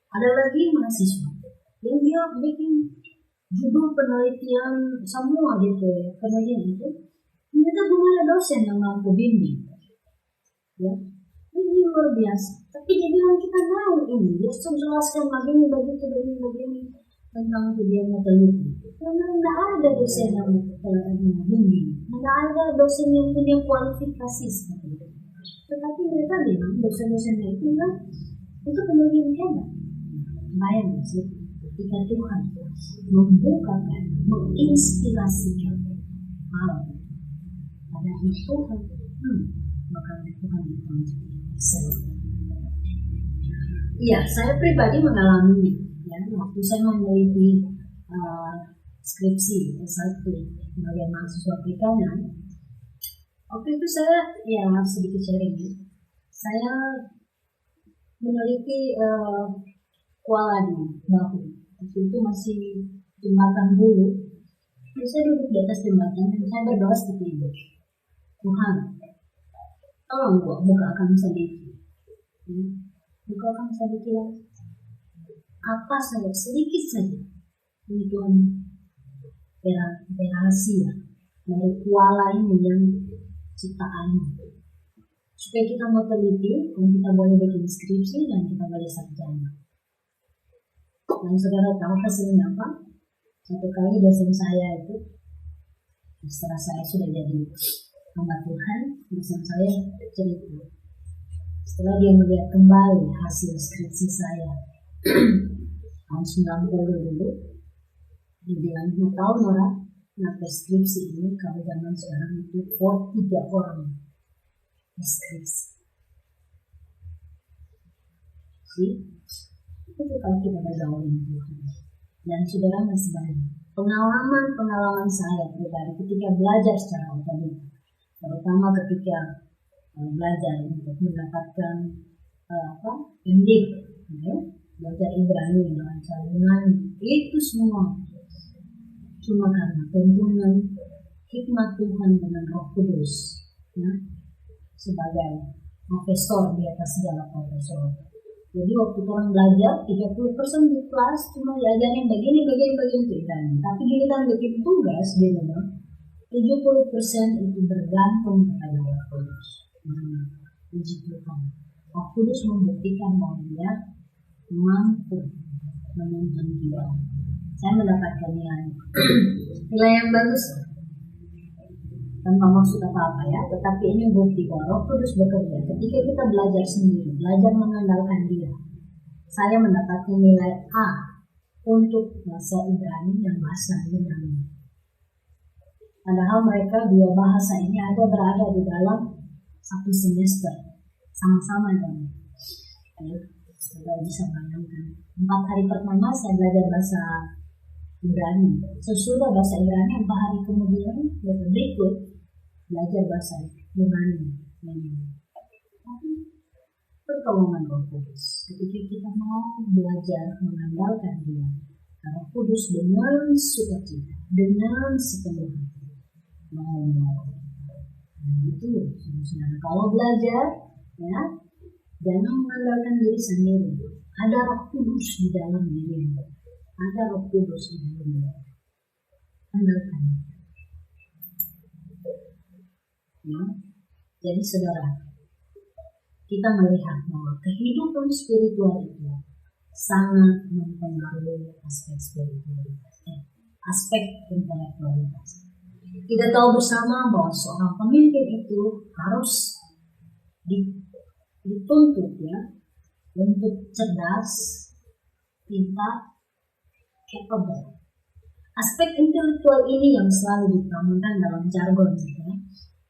Ada lagi mahasiswa yang dia bikin judul penelitian semua gitu, ya, penelitian itu ternyata belum ada dosen yang mampu bimbing, ya. Ini luar biasa. Tapi dia bilang kita tahu ini, dia menjelaskan begini tentang dia mau teliti. Karena tidak ada dosen yang membimbing, tidak ada dosen yang punya kualifikasi seperti itu. Tetapi mereka bilang dosen-dosennya itu kan itu penelitian hebat. Bayang sih, ketika Tuhan membukakan, menginspirasikan pada anak Tuhan, maka Tuhan itu menjadi sesuatu. Iya, saya pribadi mengalaminya, ya, waktu saya meneliti skripsi S1 sebagai mahasiswa perikanan. Waktu itu saya, ya, sedikit sharing, saya meneliti kuala di bahu. Waktu itu masih jembatan Bulu. Saya duduk di atas jembatan dan saya berdoa seperti ini, Tuhan, tolong bukakan sadiki, bukakan sadiki lagi. Apa saja, sedikit saja, ini Tuhan rahasia dari kuala ini yang ciptaannya, supaya kita mau teliti, dan kita boleh bikin skripsi dan kita boleh sarjana. Dan saudara tahu hasilnya apa? Satu kali dosen saya itu, setelah saya sudah jadi hamba Tuhan, dosen saya cerita, setelah dia melihat kembali hasil skripsi saya tahun 90 dulu, dia bilang, tahu Nora, kenapa skripsi ini kalau zaman sekarang itu 3 orang skripsi. Itu kalau kita bergaul dengan Tuhan. Dan saudara masih banyak pengalaman saya pribadi ketika belajar secara otodidak, terutama ketika belajar untuk mendapatkan MD, ya, belajar Ibrani dengan cara Yunani, itu semua cuma karena tuntunan hikmat Tuhan dengan Roh Kudus, ya, sebagai profesor di atas segala profesor. Jadi waktu orang belajar 30% di kelas cuma diajarin begini itu Ibrani, tapi giliran bikin tugas di rumah 70% itu bergantung kepada Roh Kudus. Puji Tuhan, Roh Kudus membuktikan bahwa dia mampu menuntun dia. Saya mendapatkan nilai yang bagus tanpa maksud apa-apa, ya, tetapi ini bukti bahwa Roh Kudus bekerja ketika kita belajar sendiri, belajar mengandalkan Dia. Saya mendapatkan nilai A untuk bahasa Ibrani dan bahasa Yunani. Padahal mereka dua bahasa ini berada di dalam satu semester sama-sama kan. Sudah bisa bayangkan. 4 hari pertama saya belajar bahasa Ibrani. Sesudah bahasa Ibrani 4 hari kemudian berikut belajar bahasa Yunani. Tapi pertolongan Roh Kudus. Ketika kita mau belajar mengandalkan Dia, Roh Kudus dengan sukacita, dengan sepenuh hati mau menolong. Itu saudara, kalau belajar ya jangan mengandalkan diri sendiri. Ada Roh Kudus di dalam diri. Ada Roh Kudus di dalam diri. Andalkan. Ya. Jadi saudara, kita melihat bahwa kehidupan spiritual itu sangat mempengaruhi aspek spiritualitas, aspek intelektualitas. Kita tahu bersama bahwa seorang pemimpin itu harus dituntut ya untuk cerdas, pintar, capable. Aspek intelektual ini yang selalu ditamakan dalam jargon ya.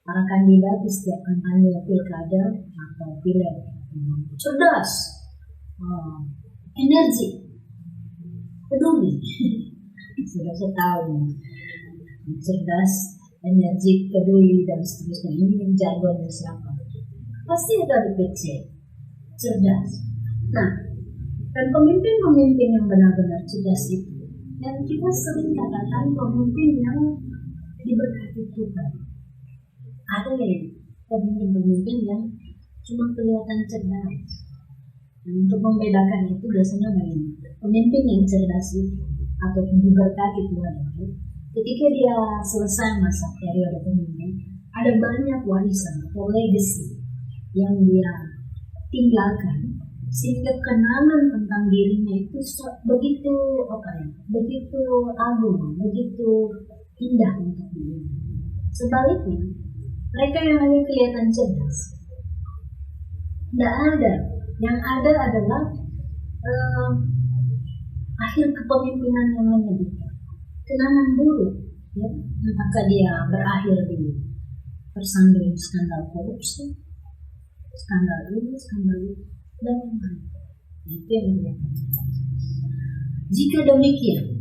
Para kandidat di setiap kampanye pilkada atau pileg, cerdas, energi, peduli. Sudah saya tahu, cerdas, energi, peduli dan seterusnya. Ini jargonnya siapa? Pasti ada di PC, cerdas. Nah, dan pemimpin-pemimpin yang benar-benar cerdas itu, yang kita sering katakan pemimpin yang diberkati Tuhan. Ada yang pemimpin-pemimpin yang cuma kelihatan cerdas. Nah, untuk membedakan itu biasanya begini, pemimpin yang cerdas itu atau diberkati Tuhan itu, ketika dia selesai masa periode pemimpin, ada banyak warisan atau legacy yang dia tinggalkan, sehingga kenangan tentang dirinya itu begitu begitu agung, begitu indah untuk dirinya. Sebaliknya, mereka yang hanya kelihatan cerdas, tidak ada. Yang ada adalah akhir kepemimpinan yang menyedihkan, kenangan buruk, ya, apakah dia berakhir di tersandung skandal korupsi, skandal ini, skandal itu, dan lain-lain. Itu yang kelihatan. Jika demikian,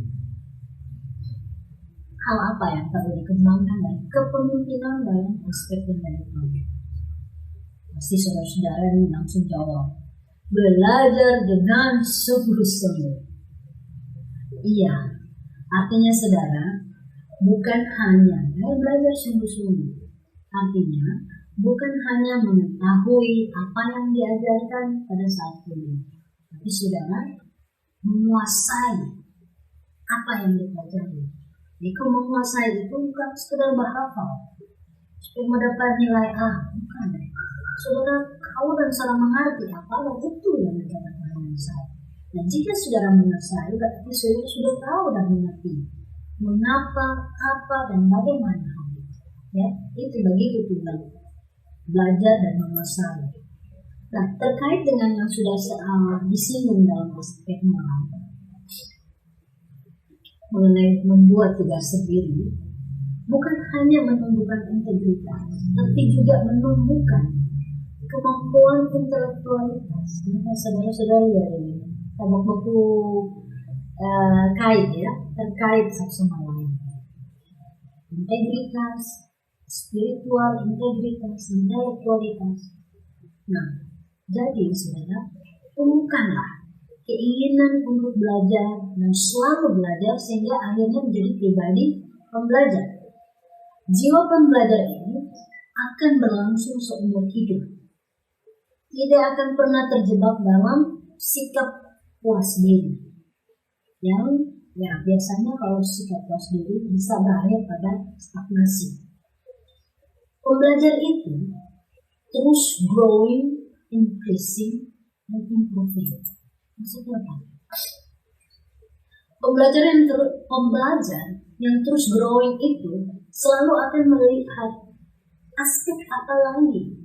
hal apa yang perlu dikembangkan dari kepemimpinan dalam aspek intelektual? Pasti saudara-saudara ini langsung jawab, belajar dengan sungguh-sungguh. Iya, artinya saudara, bukan hanya belajar sungguh-sungguh. Artinya, bukan hanya mengetahui apa yang diajarkan pada saat kuliah, tapi saudara menguasai apa yang dipelajari. Jika menguasai itu bukan sekedar berhafal supaya mendapat nilai A, bukan. Saudara tahu dan salah mengerti apa dan itu yang dikatakan menguasai. Dan jika saudara menguasai, berarti saudara sudah tahu dan mengerti mengapa, apa dan bagaimana hal itu. Ya, itu begitu Tuhan. Belajar dan menguasai. Nah, terkait dengan yang sudah disinggung dalam aspek moral, mengenai membuat tugas sendiri, bukan hanya menumbuhkan integritas, tapi juga menumbuhkan kemampuan intelektualitas. Nah, saudara-saudara lihat ini, tabak buku kait ya, terkait satu sama lain. Integritas, spiritual, integritas, intelektualitas. Nah, jadi saudara, tumbuhkanlah keinginan untuk belajar dan selalu belajar sehingga akhirnya menjadi pribadi pembelajar. Jiwa pembelajar ini akan berlangsung seumur hidup. Tidak akan pernah terjebak dalam sikap puas diri. Yang ya biasanya kalau sikap puas diri bisa berakhir pada stagnasi. Pembelajar itu terus growing, increasing, dan improving. Maksudnya apa? Pembelajar yang terus growing itu selalu akan melihat aspek apa lagi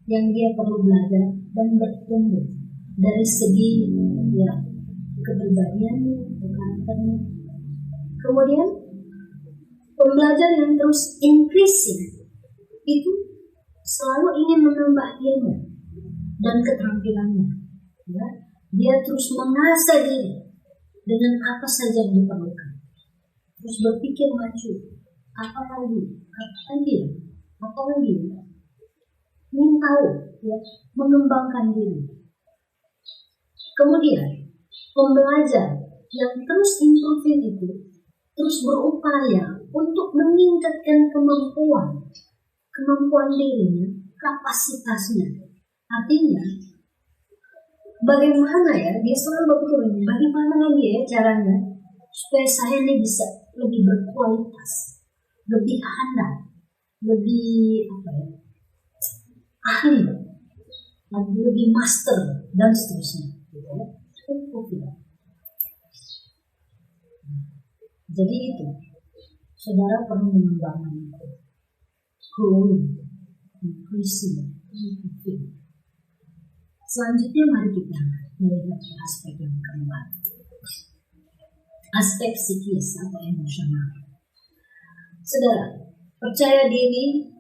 yang dia perlu belajar dan bertumbuh dari segi ya kepribadiannya, karakternya. Kemudian Pembelajar yang terus increasing itu selalu ingin menambah ilmu dan keterampilannya. Ya. Dia terus mengasah diri dengan apa saja yang diperlukan. Terus berpikir maju, apa lagi, apa lagi, ingin tahu, ya, mengembangkan diri. Kemudian pembelajar yang terus improve itu terus berupaya untuk meningkatkan kemampuan dirinya, kapasitasnya. Artinya, bagaimana ya, dia selalu berpikir, bagaimana lagi ya caranya supaya saya ini bisa lebih berkualitas, lebih handal, lebih ahli, lebih master, dan seterusnya. Jadi itu, saudara perlu mengembangkan itu, growing, increasing, improving. Selanjutnya mari kita melihat aspek yang keempat, aspek psikis atau emosional. Saudara, percaya diri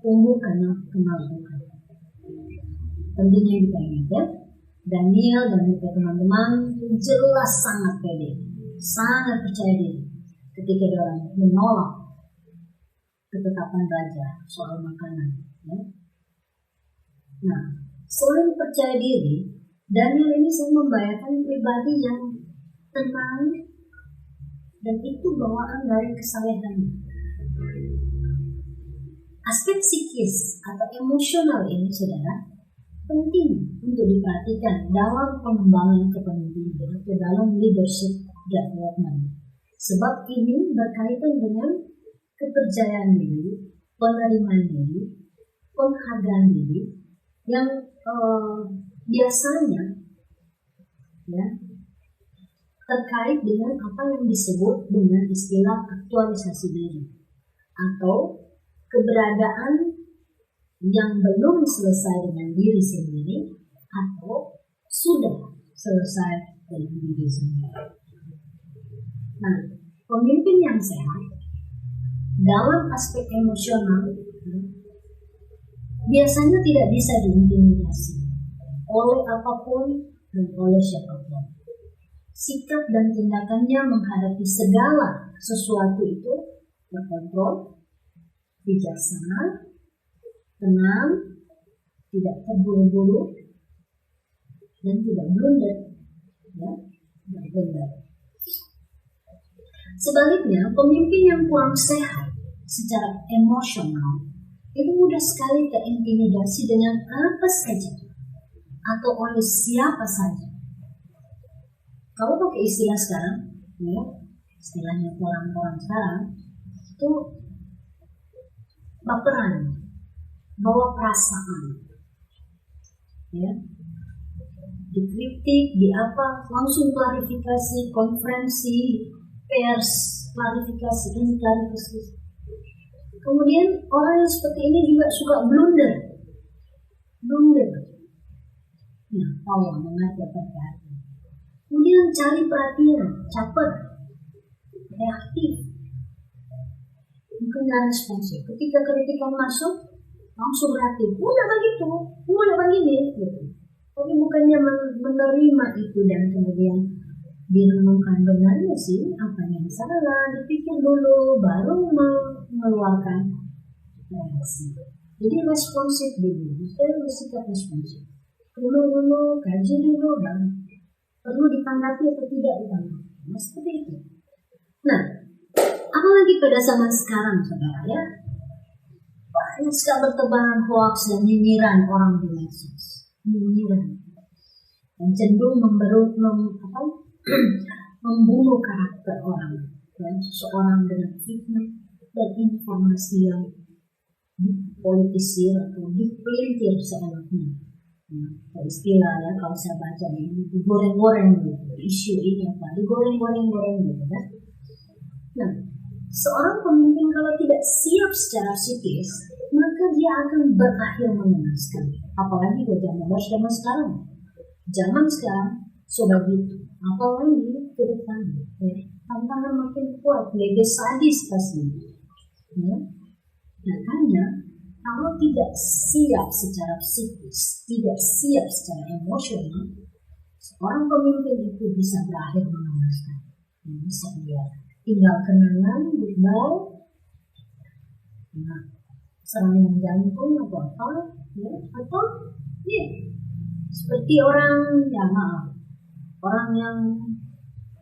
tumbuh karena kenal Tuhan. Tentunya kita ingat, Daniel dan juga teman-teman jelas sangat pede, sangat percaya diri ketika orang menolak ketetapan raja soal makanan. Ya. Nah, selain percaya diri, Daniel ini selalu membayangkan pribadi yang tenang dan itu bawaan dari kesalehannya. Aspek psikis atau emosional ini, saudara, penting untuk diperhatikan dalam pengembangan kepemimpinan atau dalam leadership development. Sebab ini berkaitan dengan kepercayaan diri, penerimaan diri, penghargaan diri yang biasanya ya terkait dengan apa yang disebut dengan istilah aktualisasi diri atau keberadaan yang belum selesai dengan diri sendiri atau sudah selesai dengan diri sendiri. Nah, pemimpin yang sehat dalam aspek emosional biasanya tidak bisa diintimidasi oleh apapun dan oleh siapapun. Sikap dan tindakannya menghadapi segala sesuatu itu terkontrol, bijaksana, tenang, tidak terburu-buru, dan tidak blunder. Ya, tidak blunder. Sebaliknya, pemimpin yang kurang sehat secara emosional itu mudah sekali terintimidasi dengan apa saja atau oleh siapa saja. Kalau pakai istilah sekarang, ya, istilahnya orang-orang sekarang itu baperan, bawa perasaan, ya, dikritik, di apa, langsung klarifikasi, konferensi, pers, klarifikasi, ini klarifikasi. Kemudian orang yang seperti ini juga suka blunder. Nah, Allah mengajar hati. Kemudian cari perhatian, caper, reaktif, mungkin gak responsif. Ketika kritikan masuk, langsung reaktif. Udah begitu, udah begini, gitu. Tapi bukannya menerima itu dan kemudian direnungkan benarnya sih apa yang salah, dipikir dulu, baru mengeluarkan reaksi. Jadi responsif dulu, saya bersikap responsif. Dulu, kaji dulu, dan perlu ditanggapi atau tidak ditanggapi. Nah, seperti itu. Nah, apalagi pada zaman sekarang, saudara, ya, banyak sekali bertebaran hoax dan nyinyiran orang di medsos. Nyinyiran yang cenderung membunuh karakter orang, ya, seseorang dengan fitnah dan informasi yang dipolitisir atau dipelintir seenaknya. Nah, istilah ya, kalau saya baca ini digoreng-goreng gitu, isu ini apa, digoreng-goreng gitu kan. Nah, seorang pemimpin kalau tidak siap secara psikis, maka dia akan berakhir mengenaskan. Apalagi di zaman sekarang. Zaman sekarang sudah gitu. Apalagi ke depan, ya, tantangan makin kuat, lebih sadis pasti. Ya. Makanya kalau tidak siap secara psikis, tidak siap secara emosional, seorang pemimpin itu bisa berakhir mengenaskan. Bisa dia tinggal kenangan, goodbye, serangan jantung atau apa, ya, atau ya, seperti orang orang yang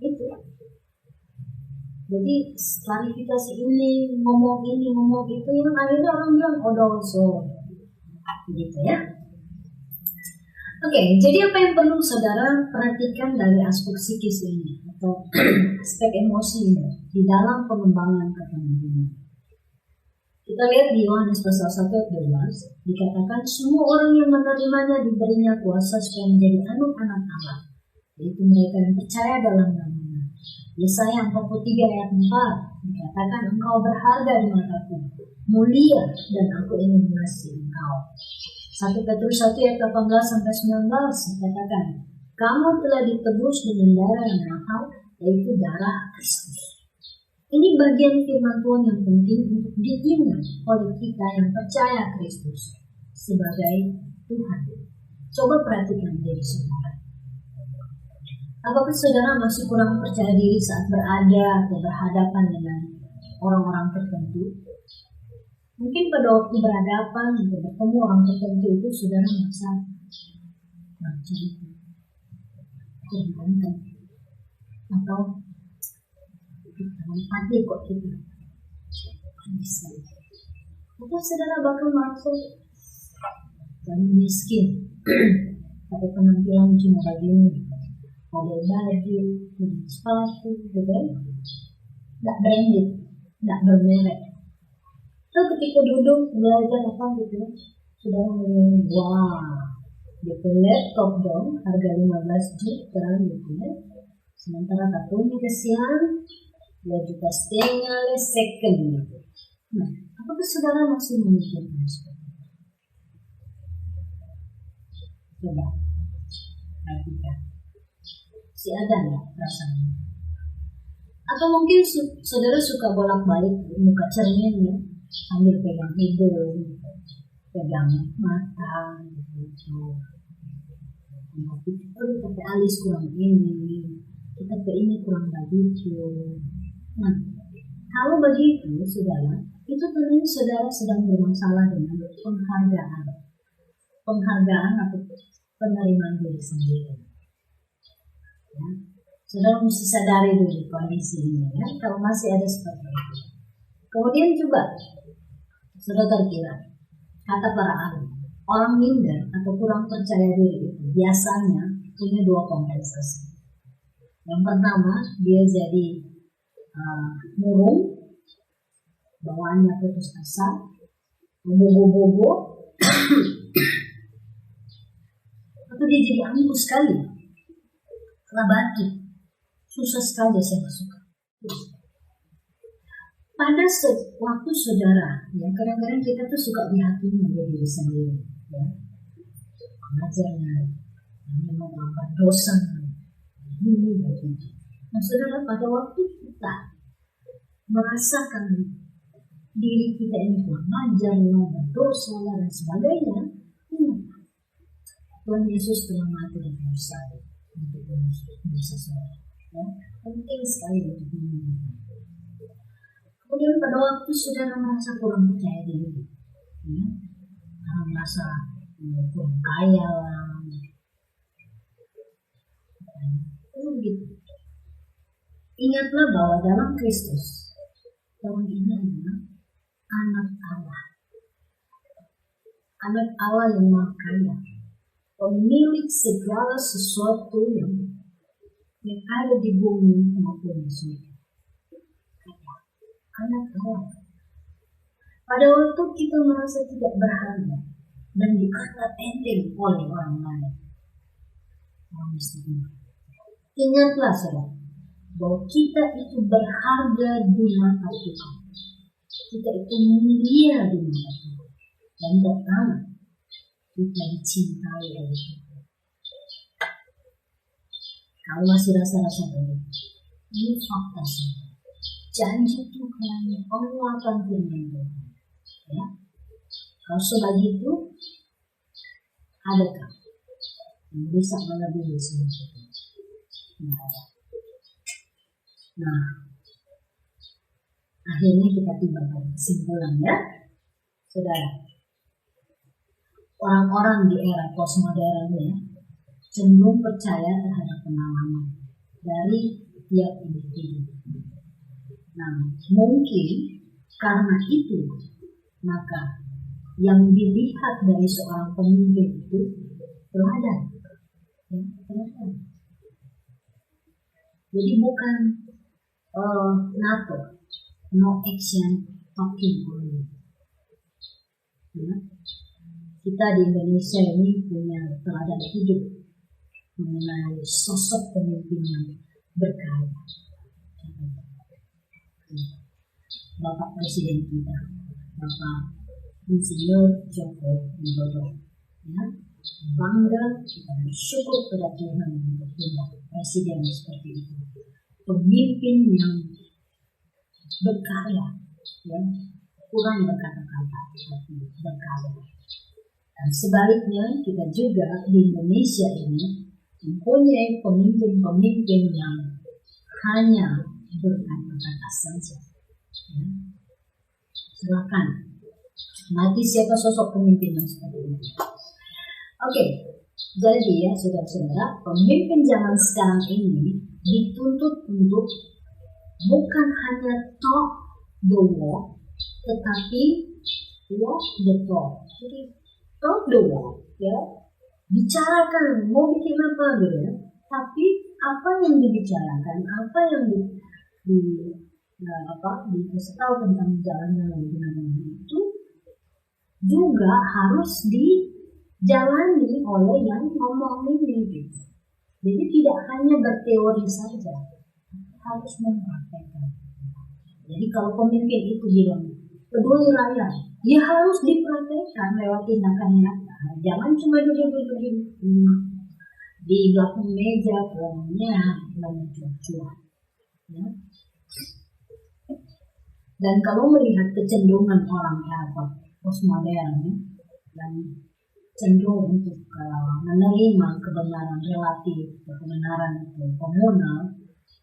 itu. Jadi klarifikasi ini, ngomong itu, yang akhirnya orang bilang odoso, gitu ya. Oke, jadi apa yang perlu saudara perhatikan dari aspek psikis ini atau aspek emosi ini di dalam pengembangan kepemimpinan? Kita lihat di Yohanes pasal 1 ayat 12, dikatakan semua orang yang menerimanya diberinya kuasa supaya menjadi anak-anak Allah, yaitu mereka yang percaya dalam nama-Nya. Yesaya 43 ayat 4 dikatakan engkau berharga di mataku, mulia dan aku ingin mengasihi engkau. 1 Petrus 1 ayat 18 sampai 19 dikatakan kamu telah ditebus dengan darah yang mahal, yaitu darah Kristus. Ini bagian firman Tuhan yang penting untuk diingat oleh kita yang percaya Kristus sebagai Tuhan. Coba perhatikan diri saudara. Apakah saudara masih kurang percaya diri saat berada atau berhadapan dengan orang-orang tertentu? Mungkin pada waktu berhadapan atau bertemu orang tertentu itu saudara merasa kurang cantik, kurang ganteng, atau empati kok kita bisa. Atau saudara bahkan merasa kami miskin, tapi penampilan cuma begini, model baju, sepatu, gitu, nggak branded, nggak bermerek. Terus ketika duduk belajar apa gitu, saudara melihat, wah, gitu laptop dong, harga 15 juta gitu ya. Sementara kartunya kesian, 2,5 juta second gitu. Nah, apakah saudara masih memikirkan seperti itu? Coba perhatikan, si ada nggak rasanya? Atau mungkin saudara suka bolak-balik muka cermin ya, sambil pegang hidung, pegang mata, gitu. Tapi alis kurang ini, kita ke ini kurang begitu. Nah, kalau begitu, saudara, itu tentunya saudara sedang bermasalah dengan penghargaan atau penerimaan diri sendiri. Ya. Saudara mesti sadari dulu kondisi ini, ya. Kalau masih ada seperti itu. Kemudian coba, saudara terkira, kata para ahli, orang minder atau kurang percaya diri itu biasanya punya dua kompensasi. Yang pertama, dia jadi murung, bawaannya putus asa, bobo-bobo, atau dia jadi angkuh sekali, batu, susah sekali saya masuk. Pada waktu saudara, ya kadang-kadang kita tuh suka dihakimi oleh diri sendiri, ya, pengajarnya, memang apa dosa, ini begitu. Nah, saudara, pada waktu kita merasakan diri kita ini kurang ajar, berdosa dan sebagainya, Tuhan Yesus telah mati dan bersatu untuk dosa saudara. Ya, penting sekali untuk ini. Kemudian pada waktu saudara merasa kurang percaya diri, ya, merasa kurang kaya lah, begitu. Ingatlah bahwa dalam Kristus orang ini adalah anak Allah, anak Allah yang maha kaya, pemilik segala sesuatu yang ada di bumi maupun di surga. Anak Allah. Pada waktu kita merasa tidak berharga dan dianggap enteng oleh orang lain, ingatlah saudara, bahwa kita itu berharga di mata Tuhan. Kita itu mulia di mata Tuhan. Dan pertama, kita dicintai oleh Tuhan. Kalau masih rasa-rasa begitu, ini fakta saudara. janji Tuhan, penguatan firman Tuhan. Ya. Kalau sudah gitu, adakah yang bisa melebihi semua itu? Tidak ada. Nah, akhirnya kita tiba pada kesimpulan ya, saudara. Orang-orang di era postmodern ya, cenderung percaya terhadap pengalaman dari tiap individu. Nah, mungkin karena itu, maka yang dilihat dari seorang pemimpin itu teladan. Ya, teladan. Jadi bukan NATO, no action, talking only. Ya. Kita di Indonesia ini punya teladan hidup mengenai sosok pemimpin yang berkarya. Bapak Presiden kita, Bapak Insinyur Joko Widodo, ya, bangga kita bersyukur pada Tuhan untuk punya presiden seperti itu, pemimpin yang berkarya, ya, kurang berkata-kata tapi berkarya. Dan sebaliknya kita juga di Indonesia ini mempunyai pemimpin-pemimpin yang hanya berkata-kata saja. Ya. Silakan mati siapa sosok pemimpin yang seperti ini. Oke, jadi ya saudara-saudara, pemimpin zaman sekarang ini dituntut untuk bukan hanya talk the walk, tetapi walk the talk. Jadi talk the walk, ya, bicarakan mau bikin apa gitu ya, tapi apa yang dibicarakan, apa yang dikasih tahu tentang jalan yang benar itu juga harus dijalani oleh yang ngomong ini gitu. Jadi tidak hanya berteori saja, harus mempraktekkan. Jadi kalau pemimpin itu bilang peduli rakyat, ya harus dipraktekkan lewat tindakan nyata. Jangan cuma duduk-duduk di belakang meja, pokoknya banyak cuap-cuap. Ya. Dan kalau melihat kecenderungan orang postmodern yang cenderung untuk menerima kebenaran relatif, kebenaran itu komunal,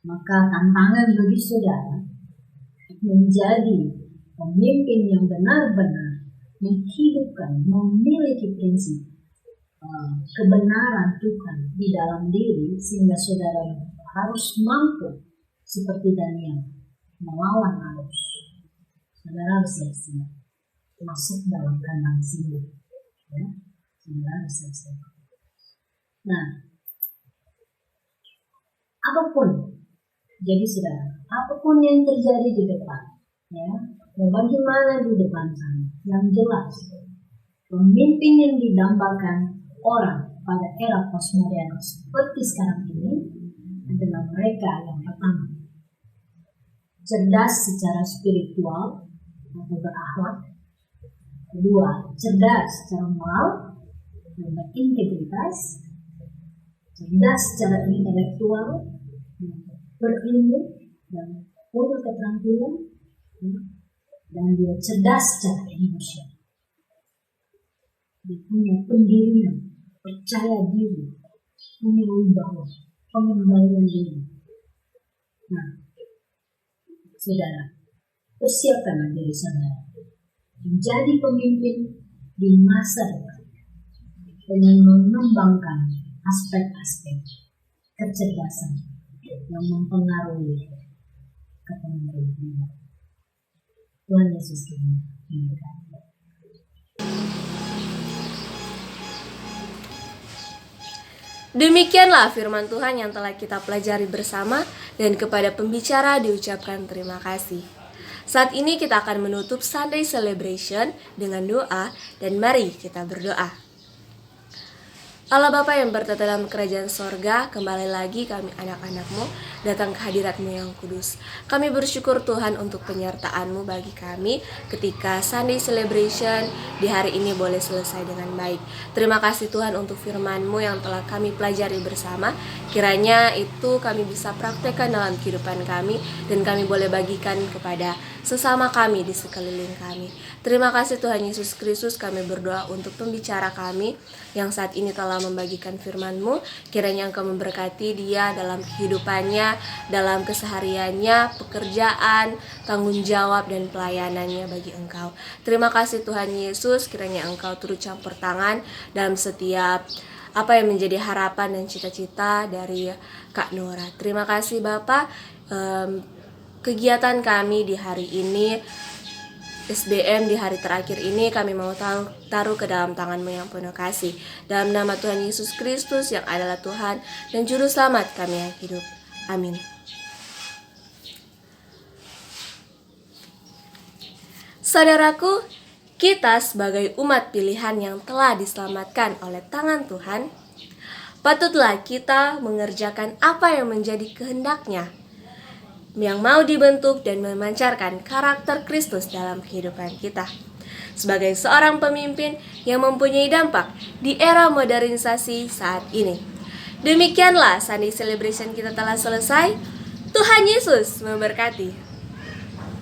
maka tantangan bagi saudara menjadi pemimpin yang benar-benar menghidupkan, memiliki prinsip kebenaran Tuhan di dalam diri, sehingga saudara harus mampu seperti Daniel melawan arus. Saudara harus siap-siap masuk dalam kandang singa. Ya, saudara harus siap-siap. Nah, apapun, jadi saudara, apapun yang terjadi di depan, ya, mau bagaimana di depan sana, yang jelas, pemimpin yang didambakan orang pada era postmodern seperti sekarang ini adalah mereka yang pertama, cerdas secara spiritual atau berakhlak. Kedua, cerdas secara moral dan berintegritas. Cerdas secara intelektual, berilmu dan punya keterampilan, dan dia cerdas secara emosi. Dia punya pendirian, percaya diri, punya wibawa, pengendalian diri. Nah, saudara, persiapkanlah diri saudara menjadi pemimpin di masa depan dengan mengembangkan aspek-aspek kecerdasan yang mempengaruhi kepemimpinan. Tuhan Yesus memberkati. Demikianlah firman Tuhan yang telah kita pelajari bersama, dan kepada pembicara diucapkan terima kasih. Saat ini kita akan menutup Sunday Celebration dengan doa, dan mari kita berdoa. Allah Bapa yang bertata dalam kerajaan sorga, kembali lagi kami anak-anak-Mu datang ke hadirat-Mu yang kudus. Kami bersyukur Tuhan untuk penyertaan-Mu bagi kami ketika Sunday Celebration di hari ini boleh selesai dengan baik. Terima kasih Tuhan untuk firman-Mu yang telah kami pelajari bersama. Kiranya itu kami bisa praktekkan dalam kehidupan kami dan kami boleh bagikan kepada sesama kami di sekeliling kami. Terima kasih Tuhan Yesus Kristus, kami berdoa untuk pembicara kami yang saat ini telah membagikan firman-Mu. Kiranya Engkau memberkati dia dalam kehidupannya, dalam kesehariannya, pekerjaan, tanggung jawab dan pelayanannya bagi Engkau. Terima kasih Tuhan Yesus, kiranya Engkau turut campur tangan dalam setiap apa yang menjadi harapan dan cita-cita dari Kak Nora. Terima kasih Bapak. Kegiatan kami di hari ini, SBM di hari terakhir ini kami mau taruh ke dalam tangan-Mu yang penuh kasih. Dalam nama Tuhan Yesus Kristus yang adalah Tuhan dan Juru Selamat kami yang hidup. Amin. Saudaraku, kita sebagai umat pilihan yang telah diselamatkan oleh tangan Tuhan, patutlah kita mengerjakan apa yang menjadi kehendak-Nya, yang mau dibentuk dan memancarkan karakter Kristus dalam kehidupan kita. Sebagai seorang pemimpin yang mempunyai dampak di era modernisasi saat ini. Demikianlah Sunday Celebration kita telah selesai. Tuhan Yesus memberkati.